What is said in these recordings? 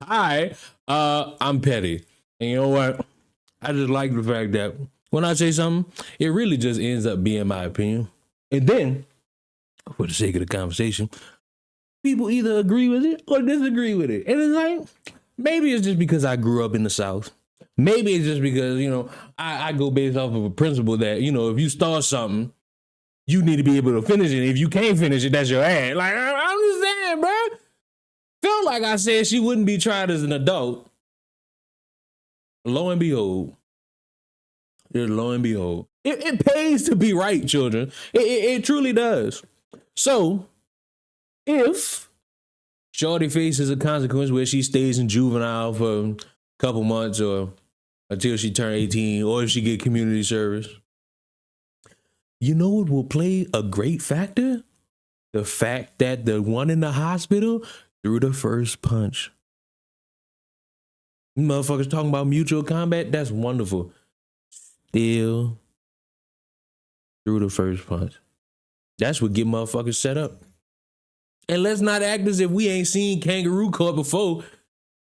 I'm petty. And you know what? I just like the fact that when I say something, it really just ends up being my opinion. And then, for the sake of the conversation, people either agree with it or disagree with it. And it's like, maybe it's just because I grew up in the South. Maybe it's just because, I go based off of a principle that, if you start something, you need to be able to finish it. If you can't finish it, that's your ass. Like, I'm just saying, bro. Felt like I said she wouldn't be tried as an adult. Lo and behold, it pays to be right, children. It truly does. So, if Shorty faces a consequence where she stays in juvenile for a couple months or until she turn 18, or if she get community service, you know what will play a great factor? The fact that the one in the hospital threw the first punch. Motherfuckers talking about mutual combat, that's wonderful. Still threw the first punch. That's what get motherfuckers set up. And let's not act as if we ain't seen kangaroo court before.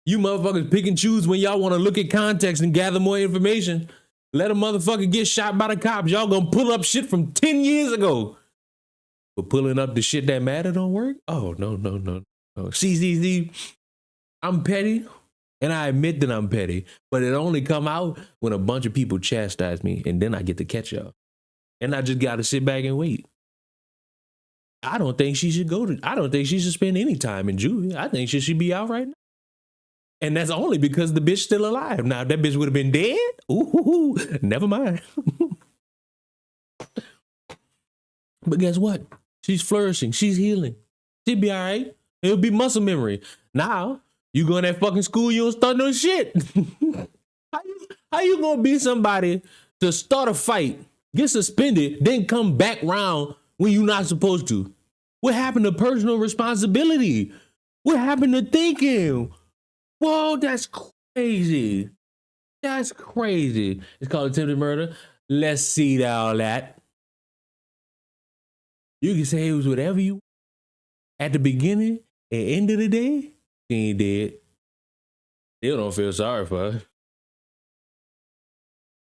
You motherfuckers pick and choose when y'all want to look at context and gather more information. Let a motherfucker get shot by the cops. Y'all gonna pull up shit from 10 years ago. But pulling up the shit that matter don't work? Oh, no. See, I'm petty, and I admit that I'm petty, but it only come out when a bunch of people chastise me, and then I get to catch y'all. And I just gotta sit back and wait. I don't think she should spend any time in juvie. I think she should be out right now. And that's only because the bitch still alive. Now, if that bitch would have been dead, ooh, never mind. But guess what? She's flourishing. She's healing. She'll be all right. It'll be muscle memory. Now, you go in that fucking school, you don't start no shit. How you gonna be somebody to start a fight, get suspended, then come back round when you're not supposed to? What happened to personal responsibility? What happened to thinking? Whoa, that's crazy. That's crazy. It's called attempted murder. Let's see all that. You can say it was whatever you at the beginning and end of the day, she ain't dead. Still don't feel sorry for her.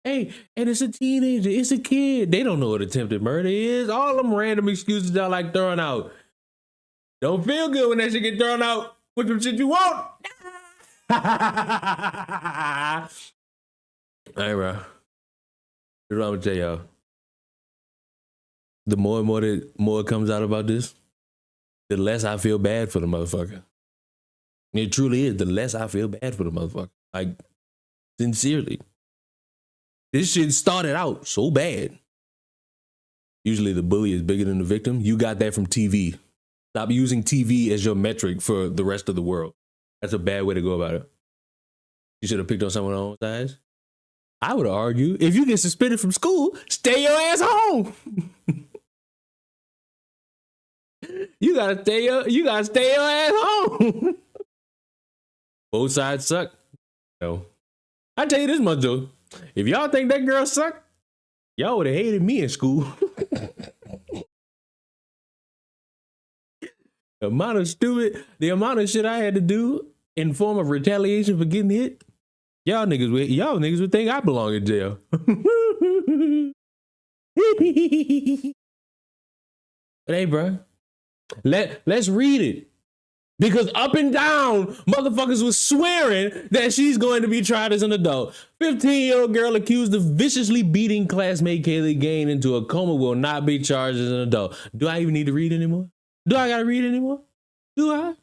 Hey, and it's a teenager. It's a kid. They don't know what attempted murder is. All them random excuses y'all like throwing out. Don't feel good when that shit get thrown out. Put some shit you want. All right, bro. Here's what I'm gonna tell y'all. The more and more it comes out about this, the less I feel bad for the motherfucker. It truly is. The less I feel bad for the motherfucker. Like, sincerely. This shit started out so bad. Usually the bully is bigger than the victim. You got that from TV. Stop using TV as your metric for the rest of the world. That's a bad way to go about it. You should have picked on someone on size. I would argue, if you get suspended from school, stay your ass home. You gotta stay your ass home. Both sides suck. No. I tell you this much though. If y'all think that girl sucked, y'all would have hated me in school. The amount of shit I had to do in form of retaliation for getting hit, y'all niggas would think I belong in jail. But hey, bro, let's read it. Because up and down, motherfuckers was swearing that she's going to be tried as an adult. 15-year-old girl accused of viciously beating classmate Kaylee Gain into a coma will not be charged as an adult. Do I even need to read anymore? Do I gotta read anymore? Do I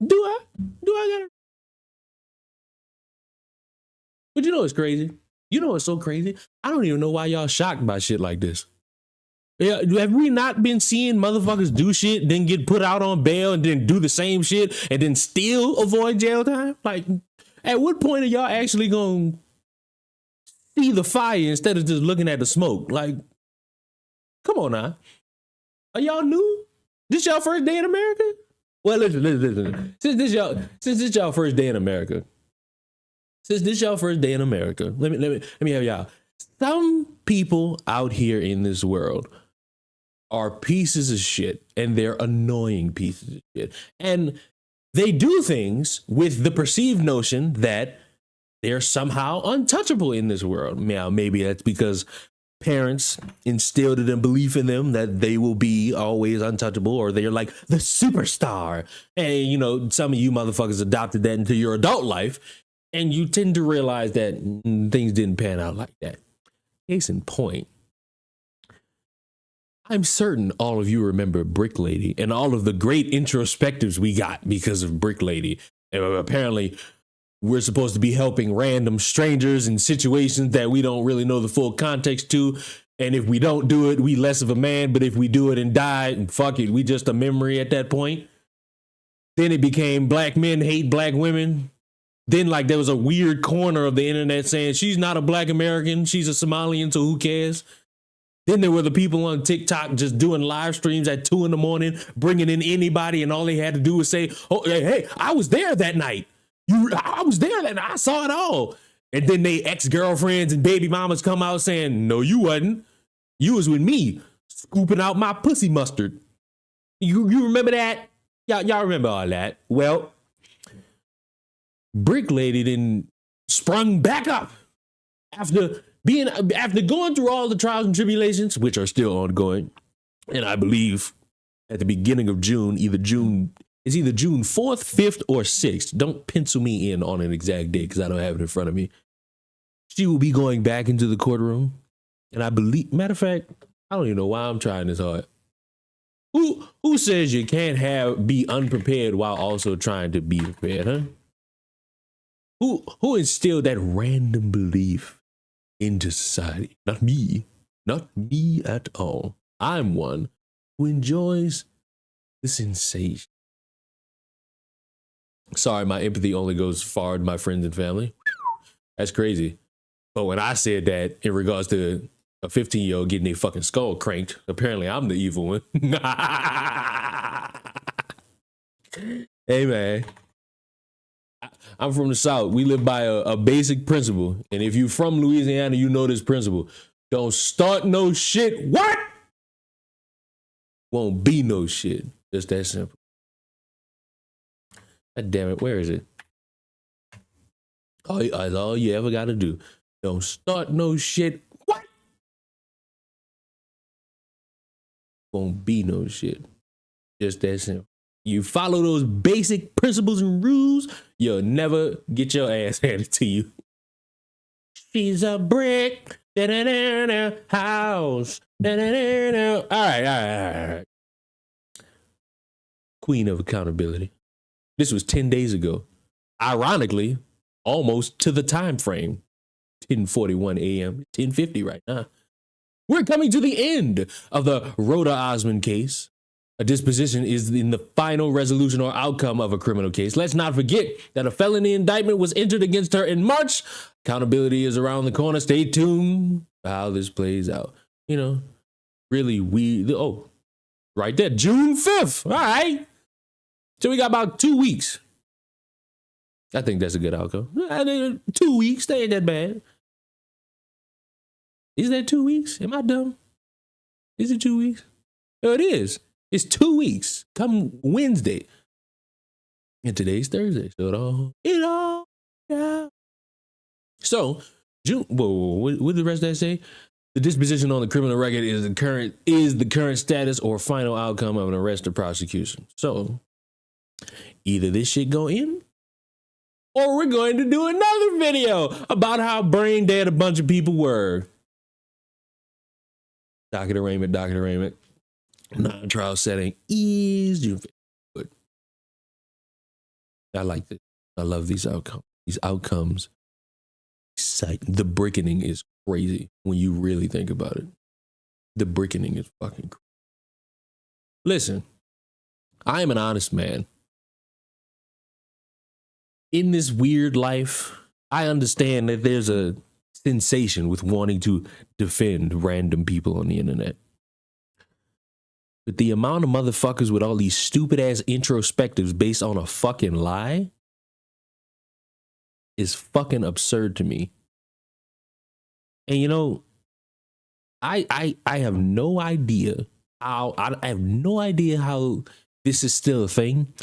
gotta? But you know what's crazy? You know what's so crazy? I don't even know why y'all shocked by shit like this. Yeah, have we not been seeing motherfuckers do shit, then get put out on bail, and then do the same shit, and then still avoid jail time? Like, at what point are y'all actually gonna see the fire instead of just looking at the smoke? Like, come on now. Are y'all new? This y'all first day in America? Well, listen. Since this y'all first day in America, let me have y'all. Some people out here in this world are pieces of shit, and they're annoying pieces of shit. And they do things with the perceived notion that they're somehow untouchable in this world. Now, maybe that's because parents instilled a belief in them that they will be always untouchable, or they're like the superstar. And, you know, some of you motherfuckers adopted that into your adult life, and you tend to realize that things didn't pan out like that. Case in point, I'm certain all of you remember Brick Lady and all of the great introspectives we got because of Brick Lady. And apparently, we're supposed to be helping random strangers in situations that we don't really know the full context to. And if we don't do it, we less of a man. But if we do it and die, and fuck it, we just a memory at that point. Then it became black men hate black women. Then like there was a weird corner of the internet saying she's not a black American, she's a Somalian, so who cares? Then there were the people on TikTok just doing live streams at 2 a.m, bringing in anybody, and all they had to do was say, "Oh, hey, I was there that night. I was there that night. I saw it all." And then they ex-girlfriends and baby mamas come out saying, "No, you wasn't. You was with me, scooping out my pussy mustard." You remember that? Y'all remember all that? Well, Brick Lady then sprung back up after going through all the trials and tribulations, which are still ongoing. And I believe at the beginning of June, either June 4th, 5th, or 6th. Don't pencil me in on an exact date because I don't have it in front of me. She will be going back into the courtroom. And I believe, matter of fact, I don't even know why I'm trying this hard. Who says you can't be unprepared while also trying to be prepared, huh? Who instilled that random belief into society? Not me. Not me at all. I'm one who enjoys the sensation. Sorry, my empathy only goes far to my friends and family. That's crazy. But when I said that in regards to a 15-year-old getting their fucking skull cranked, apparently I'm the evil one. Hey, man. I'm from the South. We live by a basic principle. And if you're from Louisiana, you know this principle. Don't start no shit. What? Won't be no shit. Just that simple. God damn it. Where is it? That's all you ever got to do. Don't start no shit. What? Won't be no shit. Just that simple. You follow those basic principles and rules, you'll never get your ass handed to you. She's a brick. Da-da-da-da, house. Da-da-da-da. All right. Queen of accountability. This was 10 days ago. Ironically, almost to the time frame. 10:41 a.m., 10:50 right now. We're coming to the end of the Roda Osman case. A disposition is in the final resolution or outcome of a criminal case. Let's not forget that a felony indictment was entered against her in March. Accountability is around the corner. Stay tuned for how this plays out. You know, really right there, June 5th. All right. So we got about 2 weeks. I think that's a good outcome. 2 weeks, that ain't that bad. Is that 2 weeks? Am I dumb? Is it 2 weeks? Oh, it is. It's 2 weeks. Come Wednesday. And today's Thursday. So it all. So, June. What did the rest of that say? The disposition on the criminal record is the current status or final outcome of an arrest or prosecution. So, either this shit go in, or we're going to do another video about how brain dead a bunch of people were. Docket arraignment. Non-trial setting is June 5th. I like this. I love these outcomes. These outcomes excite. The brickening is crazy when you really think about it. The brickening is fucking crazy. Listen, I am an honest man. In this weird life, I understand that there's a sensation with wanting to defend random people on the internet. But the amount of motherfuckers with all these stupid ass introspectives based on a fucking lie is fucking absurd to me. And you know, I have no idea how this is still a thing.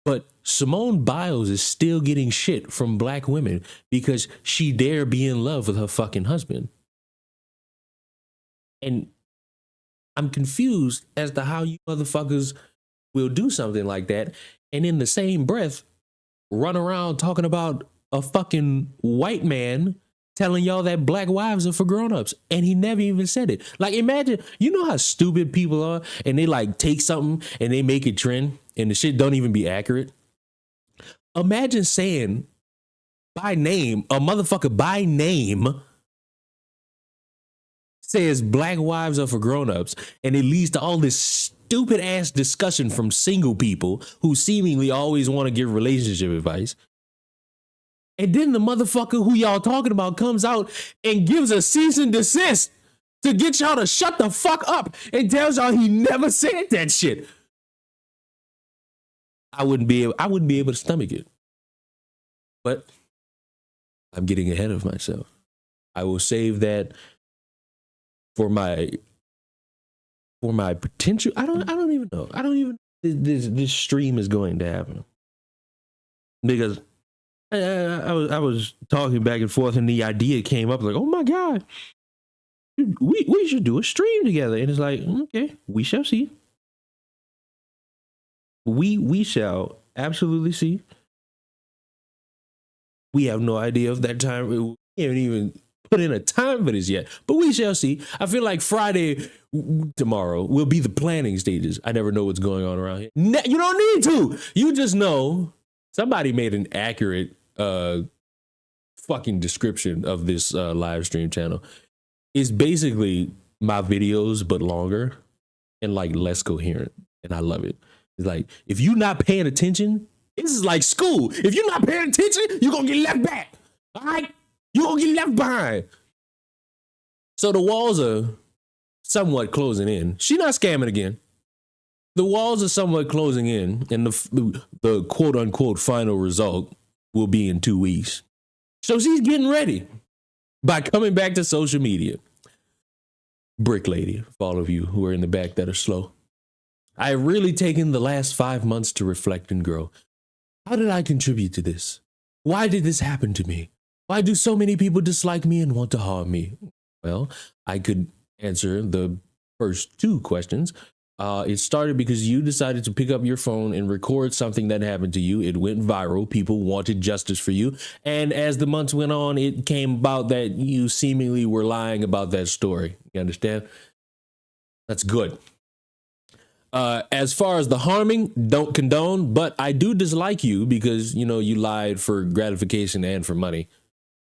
But Simone Biles is still getting shit from black women because she dare be in love with her fucking husband. And I'm confused as to how you motherfuckers will do something like that and in the same breath run around talking about a fucking white man telling y'all that black wives are for grown-ups, and he never even said it. Like, imagine, you know how stupid people are, and they like take something and they make it trend and the shit don't even be accurate. Imagine saying by name, a motherfucker by name says black wives are for grown-ups, and it leads to all this stupid ass discussion from single people who seemingly always want to give relationship advice. And then the motherfucker who y'all talking about comes out and gives a cease and desist to get y'all to shut the fuck up and tells y'all he never said that shit. I wouldn't be able to stomach it. But I'm getting ahead of myself. I will save that for my potential. I don't even know. This stream is going to happen. Because I was talking back and forth and the idea came up like, oh my God, we should do a stream together. And it's like, okay, we shall see. We shall absolutely see. We have no idea of that time. We haven't even put in a time for this yet, but we shall see. I feel like Friday tomorrow will be the planning stages. I never know what's going on around here. You don't need to. You just know somebody made an accurate fucking description of this live stream channel. It's basically my videos, but longer and like less coherent. And I love it. It's like, if you're not paying attention, this is like school. If you're not paying attention, you're going to get left back. All right? You're going to get left behind. So the walls are somewhat closing in. She's not scamming again. The walls are somewhat closing in, and the quote unquote final result will be in 2 weeks. So she's getting ready by coming back to social media. Brick Lady, for all of you who are in the back that are slow. I have really taken the last 5 months to reflect and grow. How did I contribute to this? Why did this happen to me? Why do so many people dislike me and want to harm me? Well, I could answer the first 2 questions. It started because you decided to pick up your phone and record something that happened to you. It went viral. People wanted justice for you. And as the months went on, it came about that you seemingly were lying about that story. You understand? That's good. As far as the harming, don't condone, but I do dislike you because, you know, you lied for gratification and for money.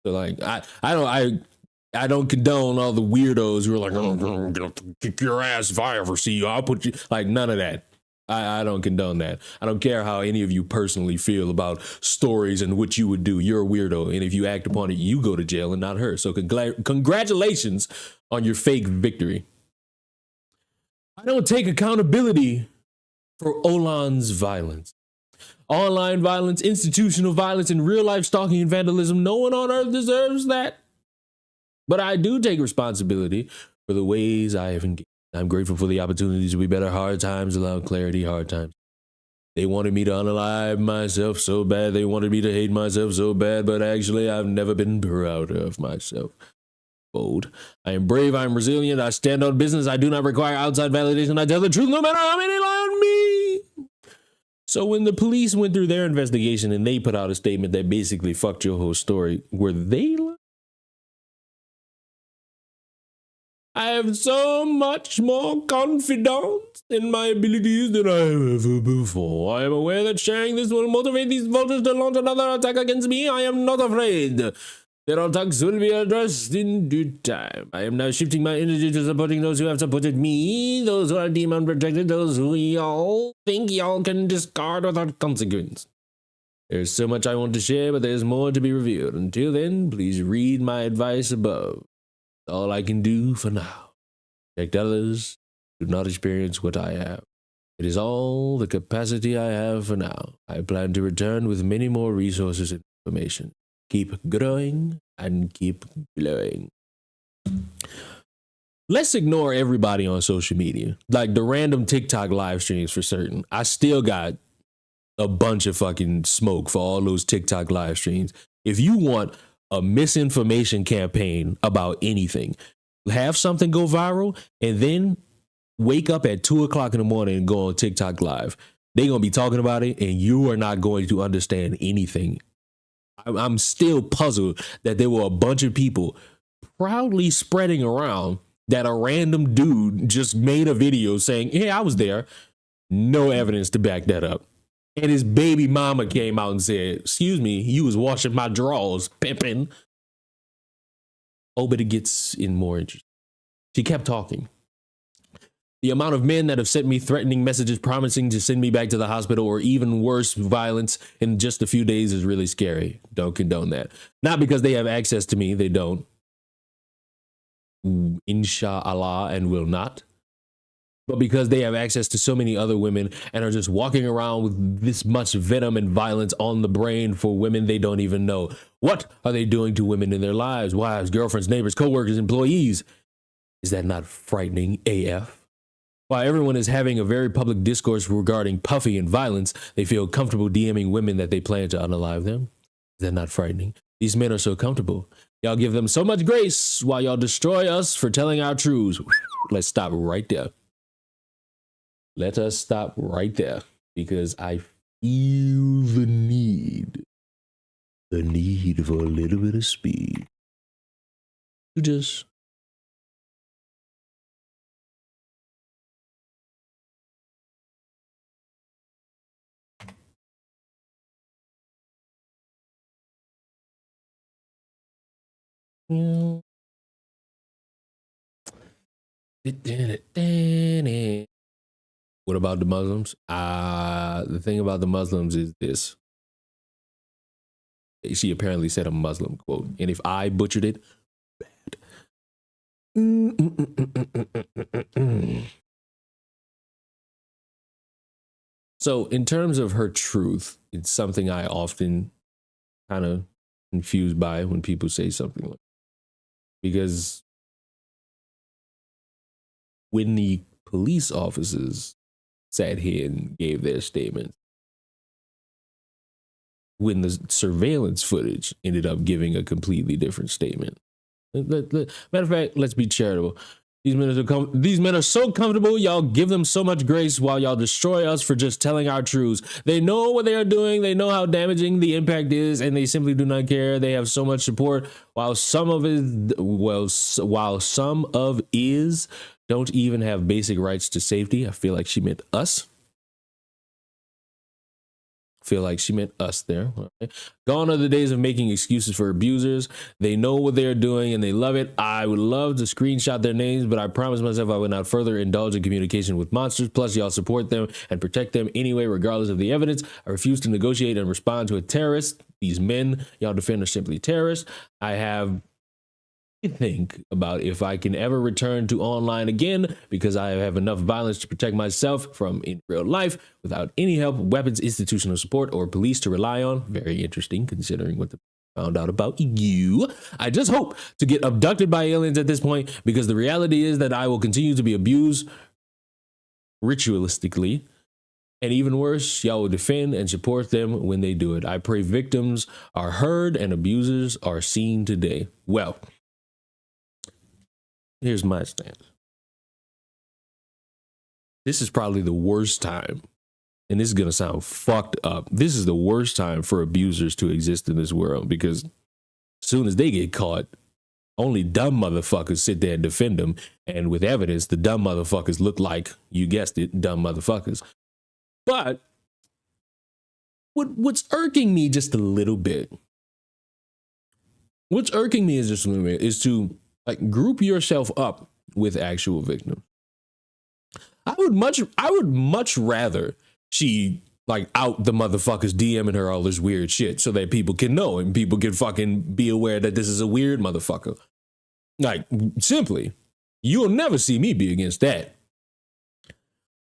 So like, I don't condone all the weirdos who are like, oh, I'm gonna kick your ass if I ever see you. I'll put you, like, none of that. I don't condone that. I don't care how any of you personally feel about stories and what you would do. You're a weirdo. And if you act upon it, you go to jail and not her. So congratulations on your fake victory. I don't take accountability for Olan's violence. Online violence, institutional violence, and real life stalking and vandalism. No one on earth deserves that. But I do take responsibility for the ways I have engaged. I'm grateful for the opportunities to be better. Hard times allow clarity, hard times. They wanted me to unalive myself so bad. They wanted me to hate myself so bad. But actually, I've never been proud of myself. Bold. I am brave. I am resilient. I stand on business. I do not require outside validation. I tell the truth no matter how many lie on me. So when the police went through their investigation and they put out a statement that basically fucked your whole story, were they lying? I have so much more confidence in my abilities than I have ever before. I am aware that sharing this will motivate these voters to launch another attack against me. I am not afraid. Their attacks will be addressed in due time. I am now shifting my energy to supporting those who have supported me, those who are deemed unprotected, those who y'all think y'all can discard without consequence. There's so much I want to share, but there's more to be revealed. Until then, please read my advice above. All I can do for now. Protect others, do not experience what I have. It is all the capacity I have for now. I plan to return with many more resources and information. Keep growing and keep glowing. Let's ignore everybody on social media. Like the random TikTok live streams for certain. I still got a bunch of fucking smoke for all those TikTok live streams. If you want a misinformation campaign about anything, have something go viral and then wake up at 2:00 in the morning and go on TikTok live. They're going to be talking about it and you are not going to understand anything. I'm still puzzled that there were a bunch of people proudly spreading around that a random dude just made a video saying, hey, I was there. No evidence to back that up. And his baby mama came out and said, excuse me, you was washing my drawers, pimping. Oh, but it gets in more interesting. She kept talking. The amount of men that have sent me threatening messages promising to send me back to the hospital or even worse, violence in just a few days is really scary. Don't condone that. Not because they have access to me. They don't. Inshallah, and will not. But because they have access to so many other women and are just walking around with this much venom and violence on the brain for women they don't even know. What are they doing to women in their lives? Wives, girlfriends, neighbors, co-workers, employees? Is that not frightening AF? While everyone is having a very public discourse regarding puffy and violence, they feel comfortable DMing women that they plan to unalive them. Is that not frightening? These men are so comfortable. Y'all give them so much grace while y'all destroy us for telling our truths. Let's stop right there. Let us stop right there because I feel the need for a little bit of speed to just what about the Muslims? The thing about the Muslims is this. She apparently said a Muslim quote. And if I butchered it, bad. So in terms of her truth, it's something I often kind of confused by when people say something like that. Because when the police officers sat here and gave their statement, when the surveillance footage ended up giving a completely different statement. Matter of fact, let's be charitable. These men are so comfortable, y'all give them so much grace while y'all destroy us for just telling our truths. They know what they are doing, they know how damaging the impact is, and they simply do not care. They have so much support, while some of is don't even have basic rights to safety. I feel like she meant us. Feel like she meant us there. Okay. Gone are the days of making excuses for abusers. They know what they're doing and they love it. I would love to screenshot their names, but I promised myself I would not further indulge in communication with monsters. Plus, y'all support them and protect them anyway, regardless of the evidence. I refuse to negotiate and respond to a terrorist. These men y'all defend are simply terrorists. I have think about if I can ever return to online again because I have enough violence to protect myself from in real life without any help, weapons, institutional support, or police to rely on. Very interesting considering what the found out about you. I just hope to get abducted by aliens at this point because the reality is that I will continue to be abused ritualistically. And even worse, y'all will defend and support them when they do it. I pray victims are heard and abusers are seen today. Well, here's my stance. This is probably the worst time, and this is going to sound fucked up. This is the worst time for abusers to exist in this world because as soon as they get caught, only dumb motherfuckers sit there and defend them. And with evidence, the dumb motherfuckers look like, you guessed it, dumb motherfuckers. But what's irking me just a little bit, is to like group yourself up with actual victims. I would much rather she like out the motherfuckers DMing her all this weird shit so that people can know and people can fucking be aware that this is a weird motherfucker. Like simply, you'll never see me be against that.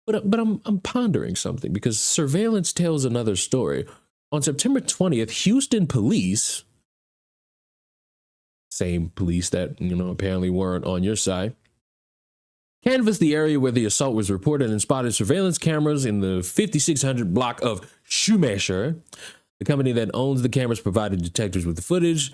But I'm pondering something because surveillance tells another story. On September 20th, Houston police, same police that, apparently weren't on your side, canvassed the area where the assault was reported and spotted surveillance cameras in the 5600 block of Schumacher. The company that owns the cameras provided detectives with the footage.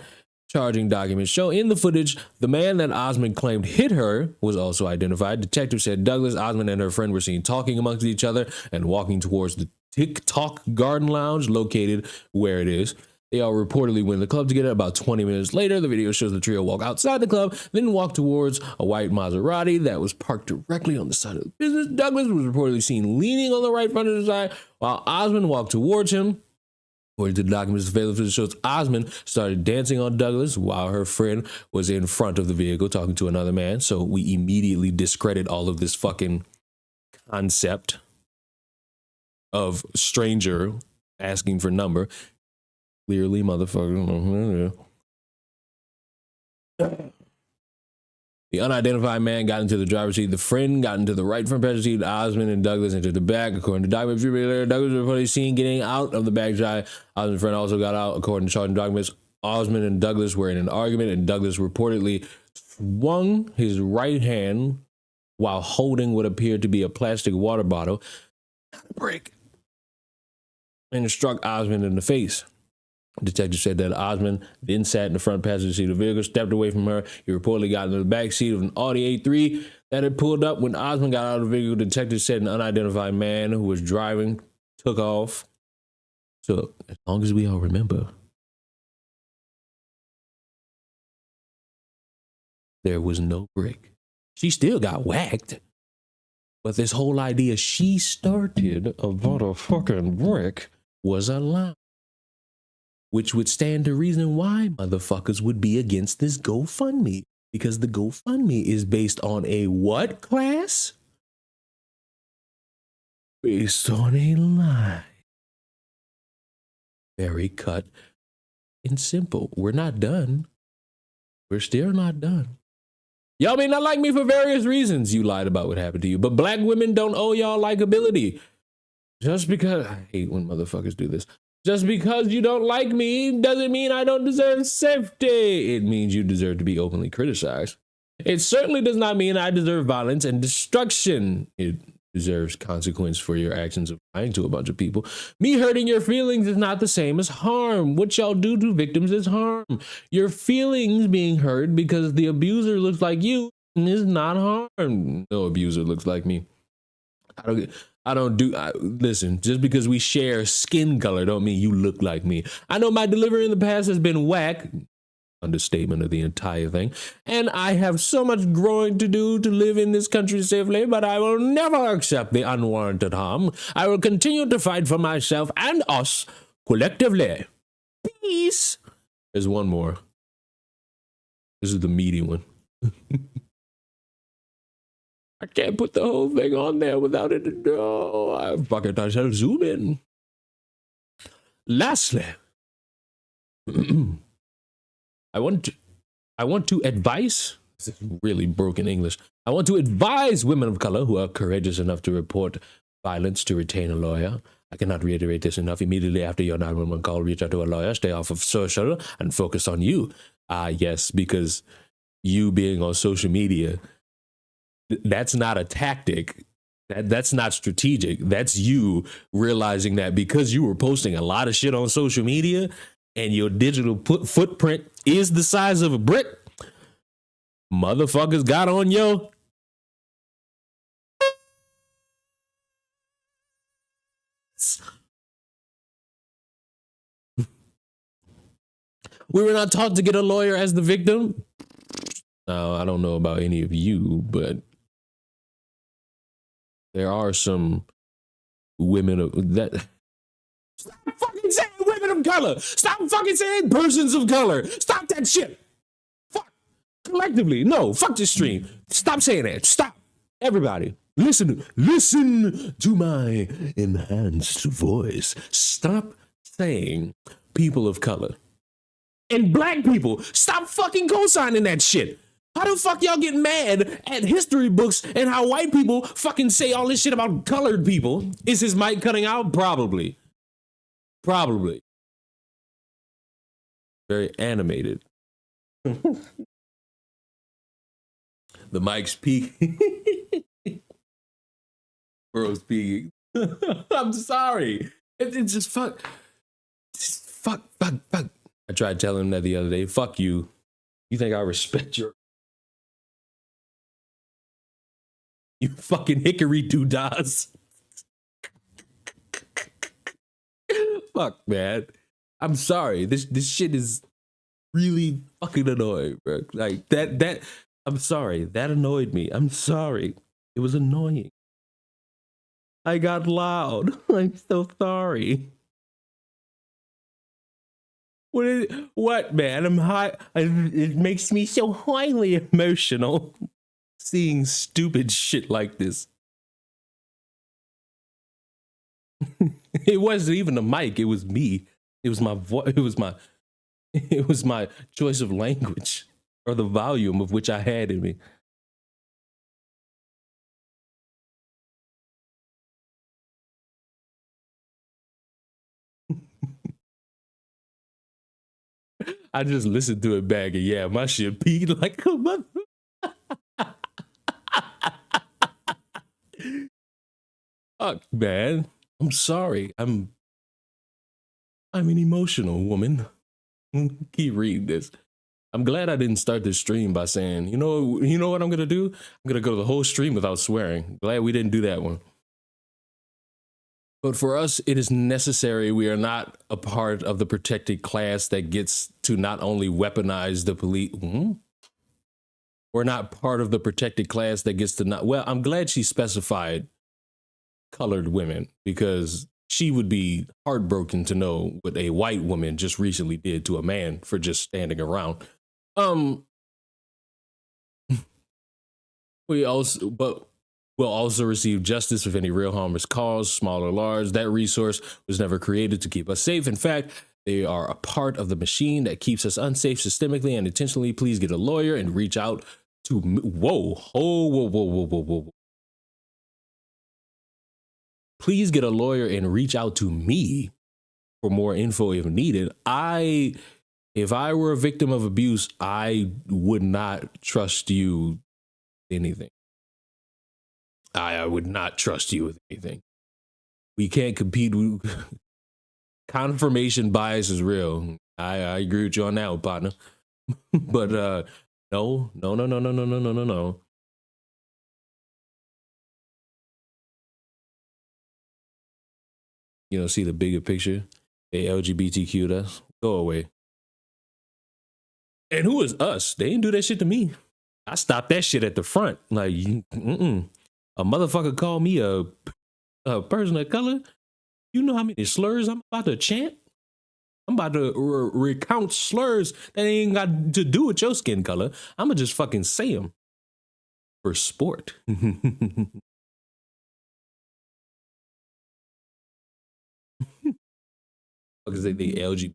Charging documents show in the footage the man that Osman claimed hit her was also identified. Detectives said Douglas, Osman, and her friend were seen talking amongst each other and walking towards the TikTok Garden Lounge located where it is. They all reportedly went to the club together. About 20 minutes later, the video shows the trio walk outside the club, then walk towards a white Maserati that was parked directly on the side of the business. Douglas was reportedly seen leaning on the right front of the side while Osman walked towards him. According to the documents available to the shows, Osman started dancing on Douglas while her friend was in front of the vehicle talking to another man. So we immediately discredit all of this fucking concept of stranger asking for number. Clearly, motherfucker. The unidentified man got into the driver's seat. The friend got into the right front passenger seat. Osman and Douglas entered the back. According to documents, Douglas was reportedly seen getting out of the back drive. Osman's friend also got out. According to charging documents, Osman and Douglas were in an argument, and Douglas reportedly swung his right hand while holding what appeared to be a plastic water bottle, brick, and struck Osman in the face. Detective said that Osman then sat in the front passenger seat of the vehicle, stepped away from her. He reportedly got into the back seat of an Audi A3 that had pulled up. When Osman got out of the vehicle, detective said an unidentified man who was driving took off. So as long as we all remember, there was no brick. She still got whacked. But this whole idea she started about a fucking brick was a lie. Which would stand to reason why motherfuckers would be against this GoFundMe. Because the GoFundMe is based on a what class? Based on a lie. Very cut and simple. We're not done. We're still not done. Y'all may not like me for various reasons. You lied about what happened to you. But black women don't owe y'all likability. Just because... I hate when motherfuckers do this. Just because you don't like me doesn't mean I don't deserve safety. It means you deserve to be openly criticized. It certainly does not mean I deserve violence and destruction. It deserves consequence for your actions of lying to a bunch of people. Me hurting your feelings is not the same as harm. What y'all do to victims is harm. Your feelings being hurt because the abuser looks like you is not harm. No abuser looks like me. Listen, just because we share skin color don't mean you look like me. I know my delivery in the past has been whack, understatement of the entire thing, and I have so much growing to do to live in this country safely, but I will never accept the unwarranted harm. I will continue to fight for myself and us collectively. Peace. There's one more. This is the meaty one. I can't put the whole thing on there without it. No, I fucking I shall zoom in. Lastly, I want to advise. This is really broken English. I want to advise women of color who are courageous enough to report violence to retain a lawyer. I cannot reiterate this enough. Immediately after your 911 call, reach out to a lawyer, stay off of social, and focus on you. Yes, because you being on social media, that's not a tactic. That's not strategic. That's you realizing that because you were posting a lot of shit on social media and your digital footprint is the size of a brick, motherfuckers got on yo. We were not taught to get a lawyer as the victim. Now, I don't know about any of you, but there are some women that... Stop fucking saying women of color. Stop fucking saying persons of color. Stop that shit. Fuck. Collectively. No, fuck this stream. Stop saying that. Stop. Everybody. Listen to my enhanced voice. Stop saying people of color. And black people. Stop fucking co-signing that shit. How the fuck y'all get mad at history books and how white people fucking say all this shit about colored people? Is his mic cutting out? Probably. Probably. Very animated. The mic's peak. bro speaking. I'm sorry. It's just fuck. Just fuck. I tried telling him that the other day. Fuck you. You think I respect your you fucking hickory doodads? Fuck, man. I'm sorry. This shit is really fucking annoying, bro. Like that. I'm sorry. That annoyed me. I'm sorry. It was annoying. I got loud. I'm so sorry. What, man? I'm high. It makes me so highly emotional seeing stupid shit like this. It wasn't even a mic. It was me. It was my voice. It was my choice of language or the volume of which I had in me. I just listened to it back and yeah, my shit peaked like a mother. Fuck, man. I'm sorry. I'm an emotional woman. Keep reading this. I'm glad I didn't start this stream by saying, you know what I'm gonna do? I'm gonna go the whole stream without swearing. Glad we didn't do that one. But for us, it is necessary. We are not a part of the protected class that gets to not only weaponize the police. We're not part of the protected class that gets to not. Well, I'm glad she specified colored women because she would be heartbroken to know what a white woman just recently did to a man for just standing around. We'll also receive justice if any real harm is caused, small or large. That resource was never created to keep us safe. In fact, they are a part of the machine that keeps us unsafe systemically and intentionally. Please get a lawyer and reach out to me. Whoa. Please get a lawyer and reach out to me for more info if needed. If I were a victim of abuse, I would not trust you anything. I would not trust you with anything. We can't compete. Confirmation bias is real. I agree with you on that one, partner. But no. You know, see the bigger picture. The LGBTQ, that's go away. And who is us? They didn't do that shit to me. I stopped that shit at the front. Like, a motherfucker called me a person of color. You know how many slurs I'm about to chant? I'm about to recount slurs that ain't got to do with your skin color. I'm gonna just fucking say them for sport. Because they LGBT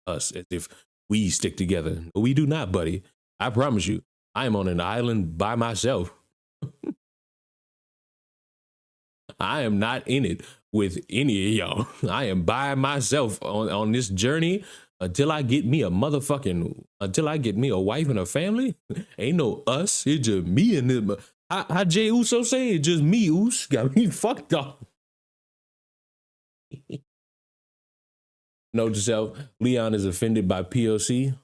us as if we stick together. No, we do not, buddy. I promise you. I am on an island by myself. I am not in it with any of y'all. I am by myself on this journey until I get me a wife and a family. Ain't no us. It's just me and them. How Jay Uso say it? Just me, Us. Got me fucked up. Note to self, Leon is offended by POC.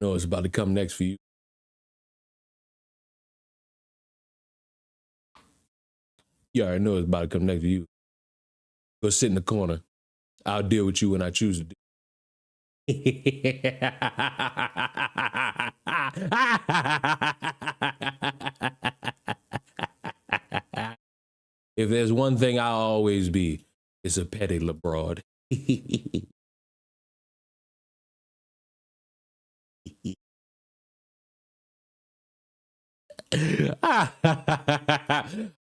No, it's about to come next for you. You already know it's about to come next for you. Go sit in the corner. I'll deal with you when I choose to do. If there's one thing I'll always be, it's a petty LeBron. I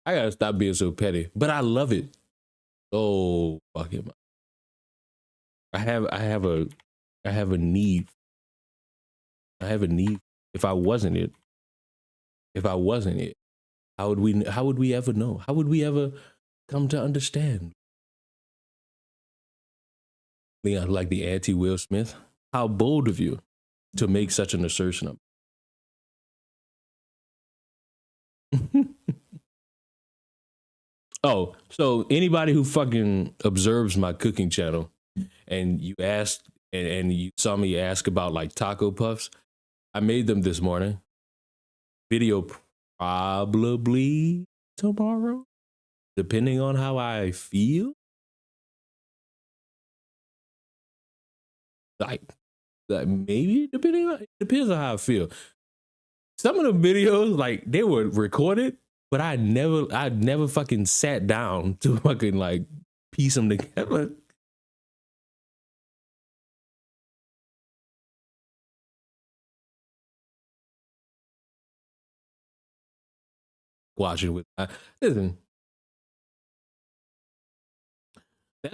gotta stop being so petty, but I love it. Oh fucking! I have a need. I have a need. If I wasn't it, how would we ever know? How would we ever come to understand? Leon, like the anti-Will Smith. How bold of you to make such an assertion. Oh, so anybody who fucking observes my cooking channel and you asked and you saw me ask about like taco puffs, I made them this morning. Video probably tomorrow, depending on how I feel. Like maybe depends on how I feel. Some of the videos, like they were recorded, but I never fucking sat down to fucking like piece them together. Watching with listen,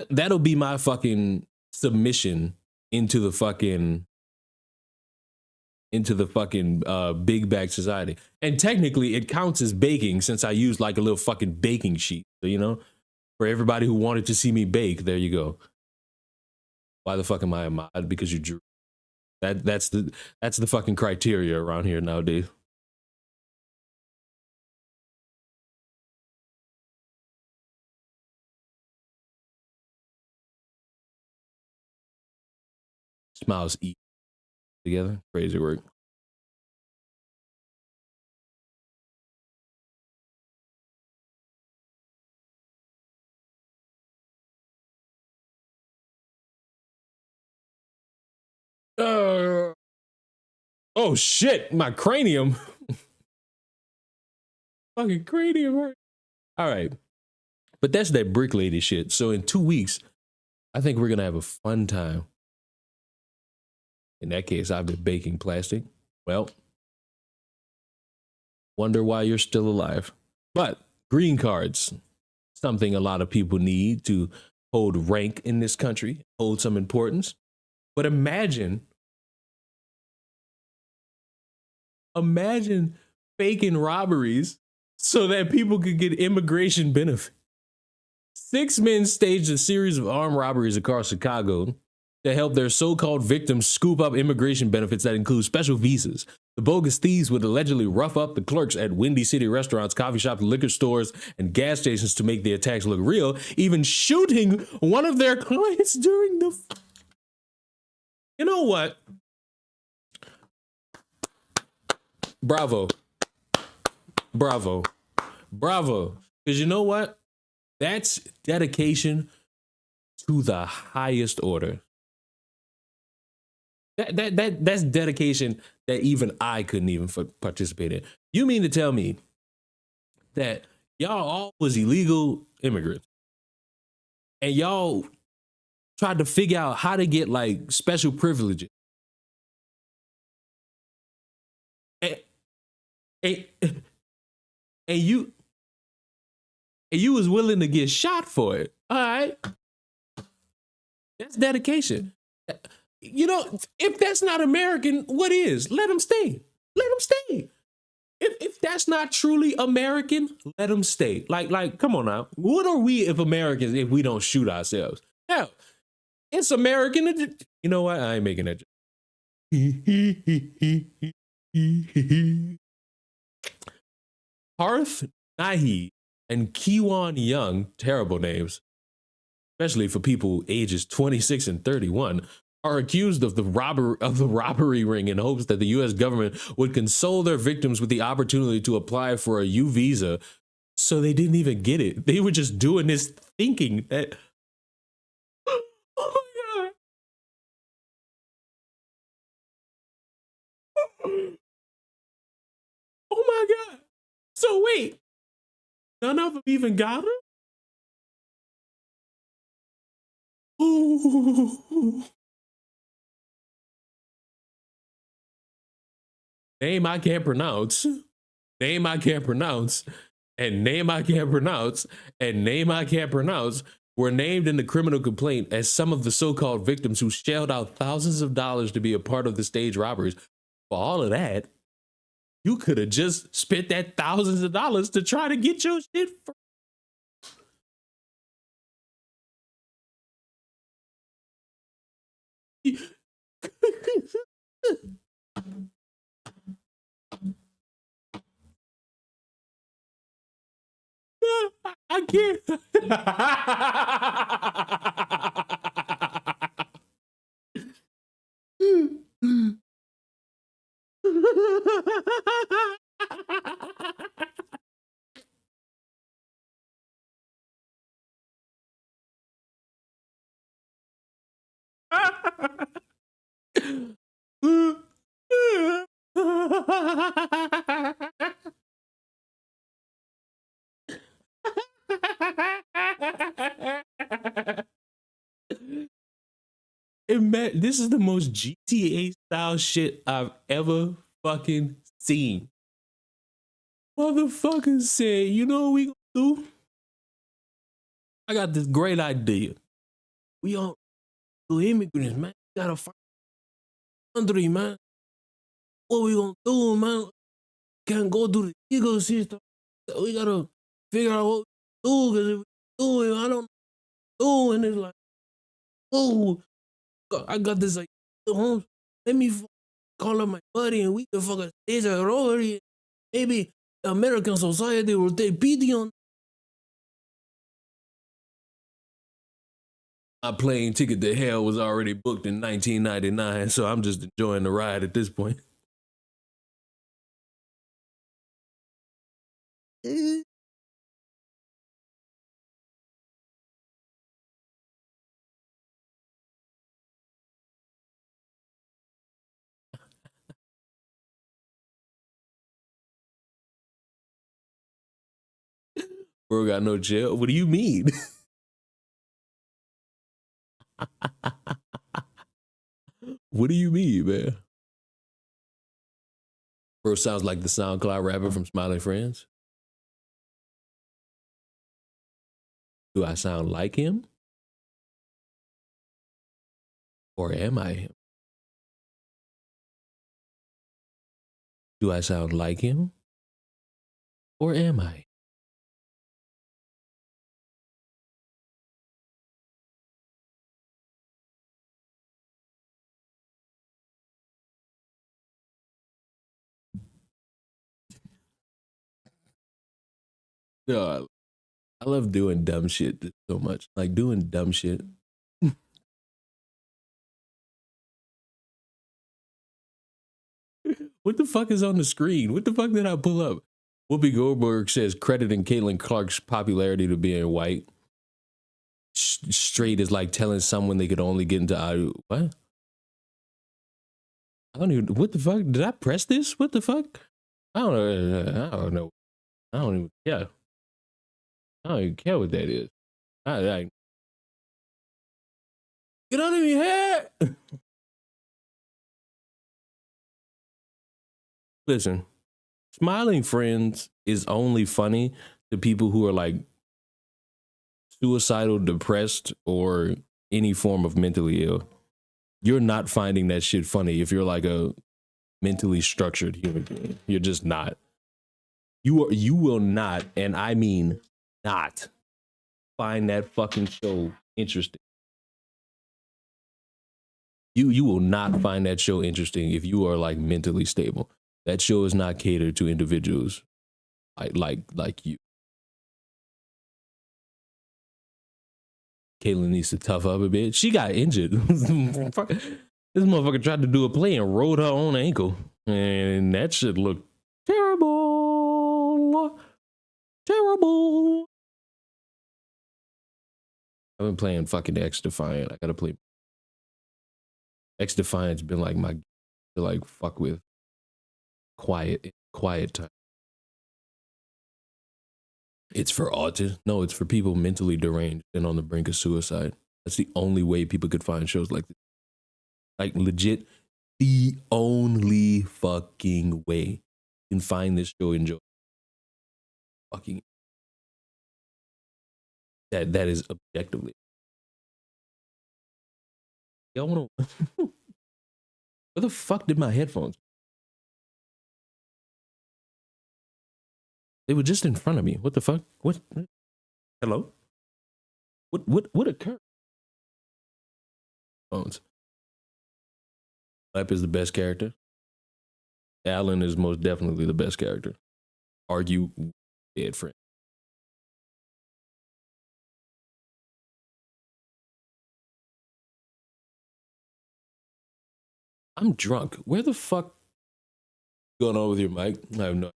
that'll be my fucking submission into the fucking big bag society. And technically it counts as baking since I used like a little fucking baking sheet. So, you know, for everybody who wanted to see me bake, there you go. Why the fuck am I a mod? Because you drew. That's the fucking criteria around here nowadays. Smiles eat together. Crazy work. Oh shit, my cranium. Fucking cranium hurt. All right. But that's that brick lady shit. So in 2 weeks, I think we're gonna have a fun time. In that case, I've been baking plastic. Well, wonder why you're still alive. But green cards, something a lot of people need to hold rank in this country, hold some importance. But imagine faking robberies so that people could get immigration benefit. 6 men staged a series of armed robberies across Chicago to help their so-called victims scoop up immigration benefits that include special visas. The bogus thieves would allegedly rough up the clerks at Windy City restaurants, coffee shops, liquor stores, and gas stations to make the attacks look real, even shooting one of their clients during the... You know what? Bravo. Bravo. Bravo. Because you know what? That's dedication to the highest order. That's dedication that even I couldn't even participate in. You mean to tell me that y'all all was illegal immigrants and y'all tried to figure out how to get like special privileges? And you was willing to get shot for it. All right. That's dedication. You know, if that's not American, what is? Let them stay. Let them stay. If that's not truly American, let them stay. Like, come on now. What are we if Americans if we don't shoot ourselves? Hell, it's American. You know what? I ain't making that joke. Parth Nahi and Kiwan Young, terrible names, especially for people ages 26 and 31, are accused of the robbery ring in hopes that the U.S. government would console their victims with the opportunity to apply for a U visa. So they didn't even get it. They were just doing this thinking that, oh my God. Oh my God. So wait, none of them even got her? Ooh. Name I can't pronounce. Name I can't pronounce. And name I can't pronounce. And name I can't pronounce were named in the criminal complaint as some of the so-called victims who shelled out thousands of dollars to be a part of the staged robberies. For all of that, you could have just spent that thousands of dollars to try to get your shit for I can't. This is the most GTA style shit I've ever fucking seen. Motherfuckers said, you know what we gonna do? I got this great idea. We all do immigrants, man. We gotta find a country, man. What we gonna do, man? Can't go to the ecosystem. We gotta figure out what we do, because if we do it, I don't know. And it's like, oh, I got this like, home. Let me call up my buddy and we can fucking stage a robbery. Maybe the American society will take pity on. My plane ticket to hell was already booked in 1999, so I'm just enjoying the ride at this point. Bro got no jail. What do you mean? What do you mean, man? Bro sounds like the SoundCloud rapper from Smiling Friends. Do I sound like him? Or am I him? Do I sound like him? Or am I? No, I love doing dumb shit so much. Like doing dumb shit. What the fuck is on the screen? What the fuck did I pull up? Whoopi Goldberg says crediting Caitlin Clark's popularity to being white. Straight is like telling someone they could only get into audio. What? I don't even. What the fuck? Did I press this? What the fuck? I don't know. I don't know. I don't even care. I don't even care what that is. I get out of your head. Listen, Smiling Friends is only funny to people who are like suicidal, depressed, or any form of mentally ill. You're not finding that shit funny if you're like a mentally structured human being. You're just not. You will not, and I mean not, find that fucking show interesting. You will not find that show interesting if you are like mentally stable. That show is not catered to individuals like you. Caitlin needs to tough up a bit. She got injured. This motherfucker tried to do a play and rolled her own ankle, and that shit looked terrible. Terrible. I've been playing fucking X Defiant. I gotta play. X Defiant's been like my to like fuck with quiet time. It's for autism. No, it's for people mentally deranged and on the brink of suicide. That's the only way people could find shows like this. Like legit, the only fucking way you can find this show and enjoy. Fucking that is objectively. Y'all wanna where the fuck did my headphones? They were just in front of me. What the fuck? What? Hello? What occurred? Phones. Lep is the best character. Alan is most definitely the best character. Argue dead friend. I'm drunk. Where the fuck going on with your mic? I have no.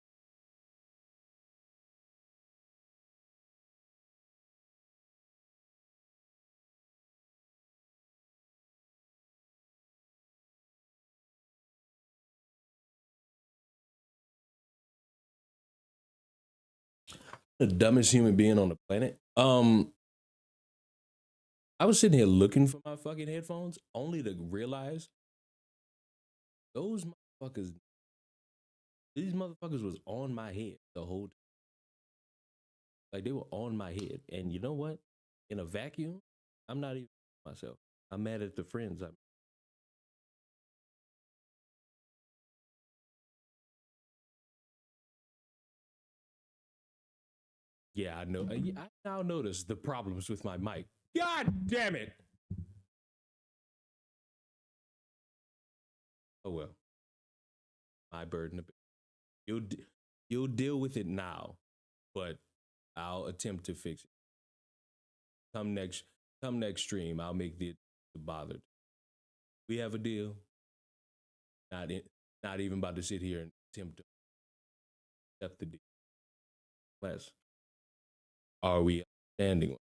The dumbest human being on the planet. I was sitting here looking for my fucking headphones, only to realize those motherfuckers. These motherfuckers was on my head the whole time. Like they were on my head, and you know what? In a vacuum, I'm not even myself. I'm mad at the friends. Yeah, I know. I now notice the problems with my mic. God damn it! Oh well, my burden. You'll deal with it now, but I'll attempt to fix it. Come next stream, I'll make the bothered. We have a deal. Not even about to sit here and attempt to accept the deal. Less. Are we understanding?